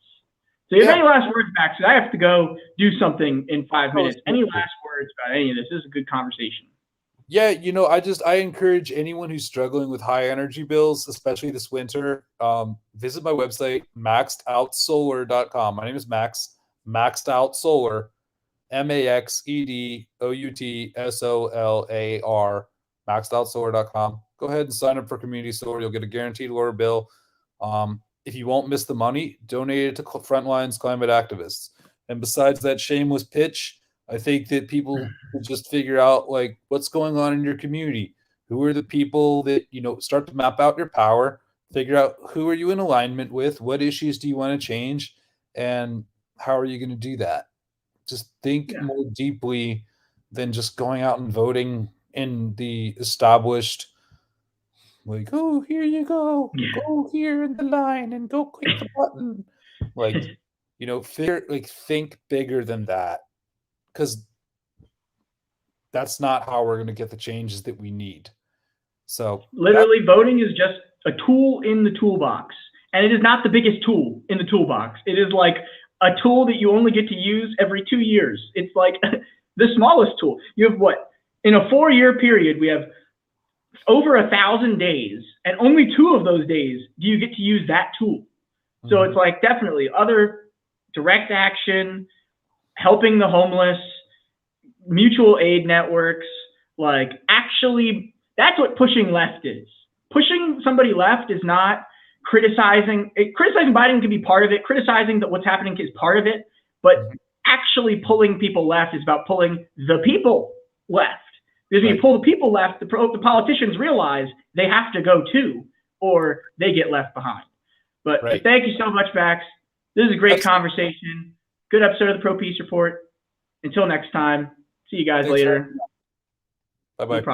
So you have any last words, Max? I have to go do something in 5 minutes. Any last words about any of this? This is a good conversation. Yeah, I encourage anyone who's struggling with high energy bills, especially this winter, visit my website, maxedoutsolar.com. My name is Max, Maxed Out Solar, MAXEDOUTSOLAR, maxedoutsolar.com. Go ahead and sign up for community solar. You'll get a guaranteed lower bill. If you won't miss the money, donate it to Frontlines Climate Activists. And besides that shameless pitch, I think that people should just figure out like what's going on in your community. Who are the people that, start to map out your power, figure out who are you in alignment with, what issues do you want to change, and how are you going to do that? Just think more deeply than just going out and voting in the established, like, oh, here you go. Go here in the line and go click the button. Like, think bigger than that, because that's not how we're going to get the changes that we need. So literally, voting is just a tool in the toolbox, and it is not the biggest tool in the toolbox. It is like a tool that you only get to use every 2 years. It's like the smallest tool. You have what? In a 4-year period, we have over 1,000 days, and only 2 of those days do you get to use that tool. So it's like definitely other direct action, helping the homeless, mutual aid networks, like actually, that's what pushing left is. Pushing somebody left is not criticizing. Criticizing Biden can be part of it. Criticizing that what's happening is part of it. But actually pulling people left is about pulling the people left. Because when you pull the people left, the politicians realize they have to go too, or they get left behind. But thank you so much, Max. This is a great conversation. Good episode of the Pro Peace Report. Until next time, see you guys later. Bye-bye.